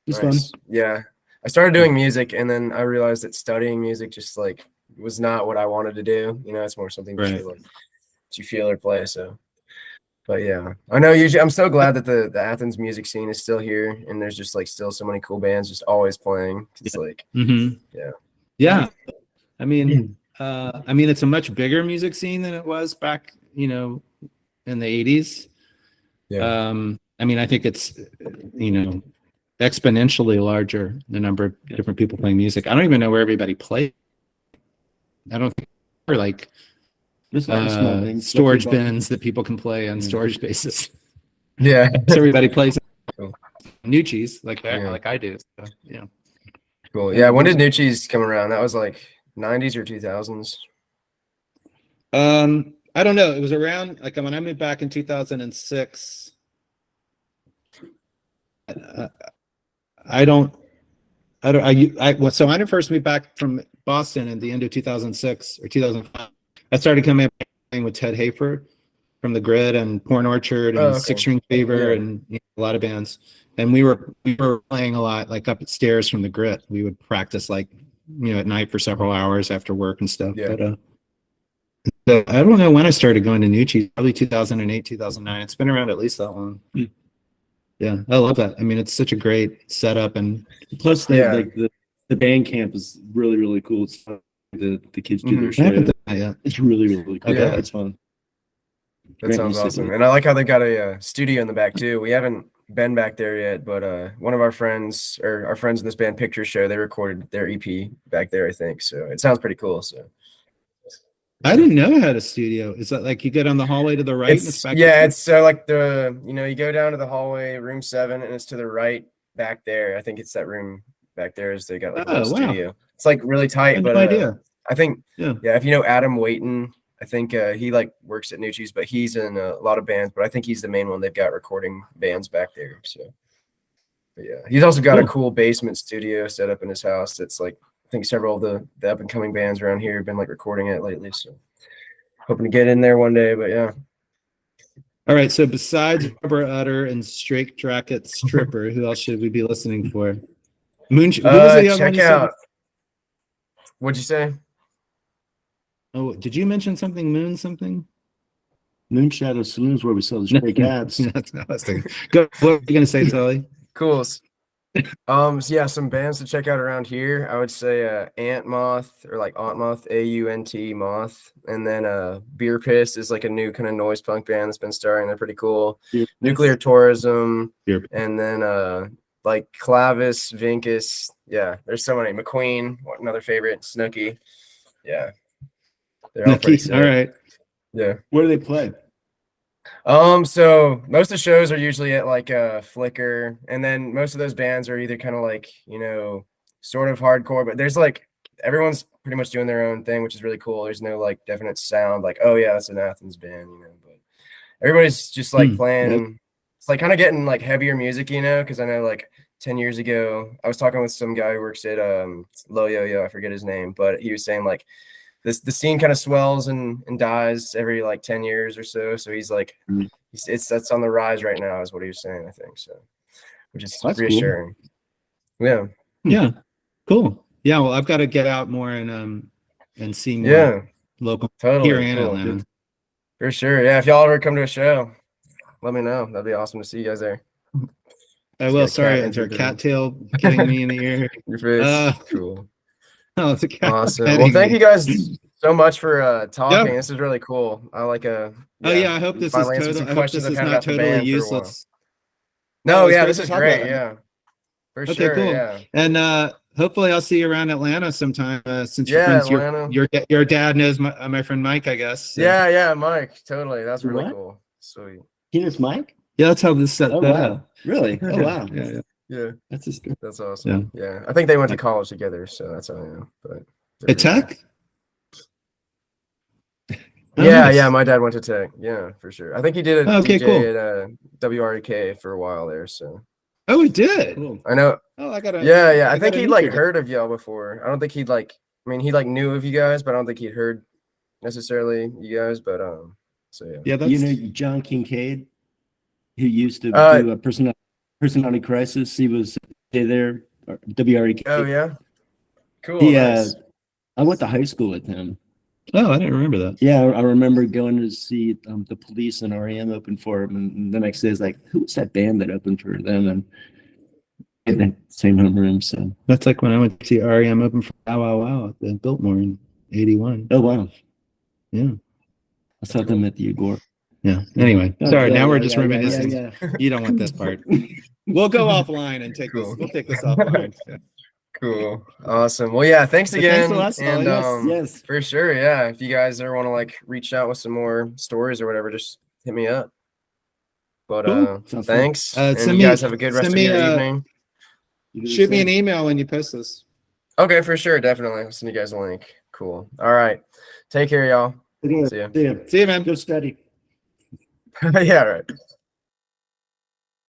it's Nice. fun. Yeah, I started doing music, and then I realized that studying music just like was not what I wanted to do. You know, it's more something that Right. you feel or play. So, but yeah, I know. Usually, I'm so glad that the Athens music scene is still here, and there's just like still so many cool bands just always playing. It's like, Mhm. Yeah. Yeah. I mean, it's a much bigger music scene than it was back, in the 80s. yeah, I mean, I think it's, exponentially larger, the number of different people playing music. I don't even know where everybody plays. I don't think there are like There's a lot of small things. storage bins that people can play on Yeah. storage bases. yeah. So everybody plays Cool. Nucci's like that, Yeah. like I do. So, yeah. Cool. Yeah, when did Nucci's come around? That was like 90s or 2000s. I don't know. It was around like when I moved back in 2006. So when I first moved back from Boston at the end of 2006 or 2005, I started coming up playing with Ted Hafer from the Grid and Porn Orchard and Oh, okay. Six String Fever Yeah. and a lot of bands. And we were playing a lot like upstairs from the Grit. We would practice like at night for several hours after work and stuff. Yeah. But so I don't know when I started going to Nucci, probably 2008, 2009. It's been around at least that long. Hmm. Yeah, I love that. I mean, it's such a great setup, and Plus, Yeah. the band camp is really, really cool. It's fun. The kids do their I haven't shit. done that yet. It's really, really cool. Yeah. It's fun. That Grant sounds used to awesome. do it. And I like how they got a studio in the back too. We haven't been back there yet, but one of our friends or our friends in this band Picture Show, they recorded their EP back there, I think. So it sounds pretty cool. So I didn't know it had a studio. Is that like you go down the hallway to the right? and it's back yeah, it's so like you go down to the hallway, room 7, and it's to the right back there. I think it's that room back there is they got like a little Oh, wow. studio. It's like really I tight, had but no idea. I think Yeah. if you know Adam Waiton, I think he like works at Nucci's, but he's in a lot of bands, but I think he's the main one they've got recording bands back there. So but yeah, he's also got a cool basement studio set up in his house. That's like I think several of the up and coming bands around here have been like recording it lately. So hoping to get in there one day, but yeah. All right. So besides Rubber Udder and Straight Jacket Stripper, who else should we be listening for? Who was the other one Check you said? out. What'd you say? Oh, did you mention something? Moon something? Moonshadow Saloon's where we sell the stray cats. That's not what I was thinking. Go. What were you gonna say, Tully? Cool. So yeah, some bands to check out around here. I would say Ant Moth or like Aunt Moth, AUNT Moth, and then Beer Piss is like a new kind of noise punk band that's been starting. They're pretty cool. Beer Piss. Nuclear Tourism, Beer- and then like Clavis, Vinkus. Yeah, there's so many. McQueen, another favorite. Snooky. Yeah, they're all pretty sick. All right. Yeah. Where do they play? So most of the shows are usually at like Flickr, and then most of those bands are either kind of like, sort of hardcore, but there's like everyone's pretty much doing their own thing, which is really cool. There's no like definite sound like, oh yeah, that's an Athens band, but everybody's just like playing. It's like kind of getting like heavier music, because I know like 10 years ago, I was talking with some guy who works at Low Yo-Yo, I forget his name, but he was saying like the scene kind of swells and dies every like 10 years or so. So he's like, that's on the rise right now is what he was saying, I think. So, which is That's cool. reassuring. Yeah. Yeah. Cool. Yeah. Well, I've got to get out more and see more Yeah. local Totally. here in Cool. Atlanta. For sure. Yeah. If y'all ever come to a show, let me know. That'd be awesome to see you guys there. I You will. got a Sorry, cat is there a entered the room. cattail getting me in the ear? Your face. Uh, Cool. Oh, it's a cat Awesome. petting Well, thank me. you guys so much for talking. Yep. This is really cool. I like Oh yeah, I hope this is finally answered total. some I hope questions this I've is had not about the totally band for a while. useless. No, it's yeah, great this to is talk great. about it. Yeah. For Okay, sure. cool. Yeah. And hopefully I'll see you around Atlanta sometime. Since Yeah, your Atlanta. your dad knows my friend Mike, I guess. So. Yeah, Mike. Totally. That's really What? cool. Sweet. Here's Mike. Yeah, that's how this set Oh that wow, up. really? Oh wow, Yeah. Yeah, that's just good. that's awesome. Yeah. I think they went to college together, so that's how I know. But At Tech? Oh, yeah, nice. my dad went to Tech. Yeah, for sure. I think he did a Okay, DJ cool. at WREK for a while there. So Oh, it did. Cool. I know. Oh, I gotta. Yeah. I I think gotta he'd meet like your dad. heard of y'all before. I don't think he'd like. I mean, he like knew of you guys, but I don't think he'd heard necessarily you guys. But so yeah. Yeah, that's. You know John Kincaid, who used to Uh, do a personality crisis. He was there, WREK. Oh yeah. Cool. He, Nice. I went to high school with him. Oh, I didn't remember that. Yeah, I remember going to see the Police and REM open for him, and the next day it's like, who was that band that opened for them? And in the same homeroom. So That's like when I went to see REM open for Wow Wow Wow at the Biltmore in '81. oh wow, Yeah. I saw them at the Agora. Yeah. Anyway, Oh, sorry. yeah, Now we're yeah, just yeah, reminiscing. yeah. You don't want this part. We'll go offline and take Cool. this. We'll take this offline. Yeah. Cool. Awesome. Well, yeah, thanks But again. thanks a lot, And Solly. Yes. for sure, yeah. If you guys ever want to like reach out with some more stories or whatever, just hit me up. But Cool. Sounds fun. thanks. And send you me- guys have a good rest send of me your a- evening. You do the Shoot me an same. email when you post this. Okay, for sure, definitely. I'll send you guys a link. Cool. All right. Take care, y'all. Okay, See ya. see ya. See you, man. Go study. Yeah, right.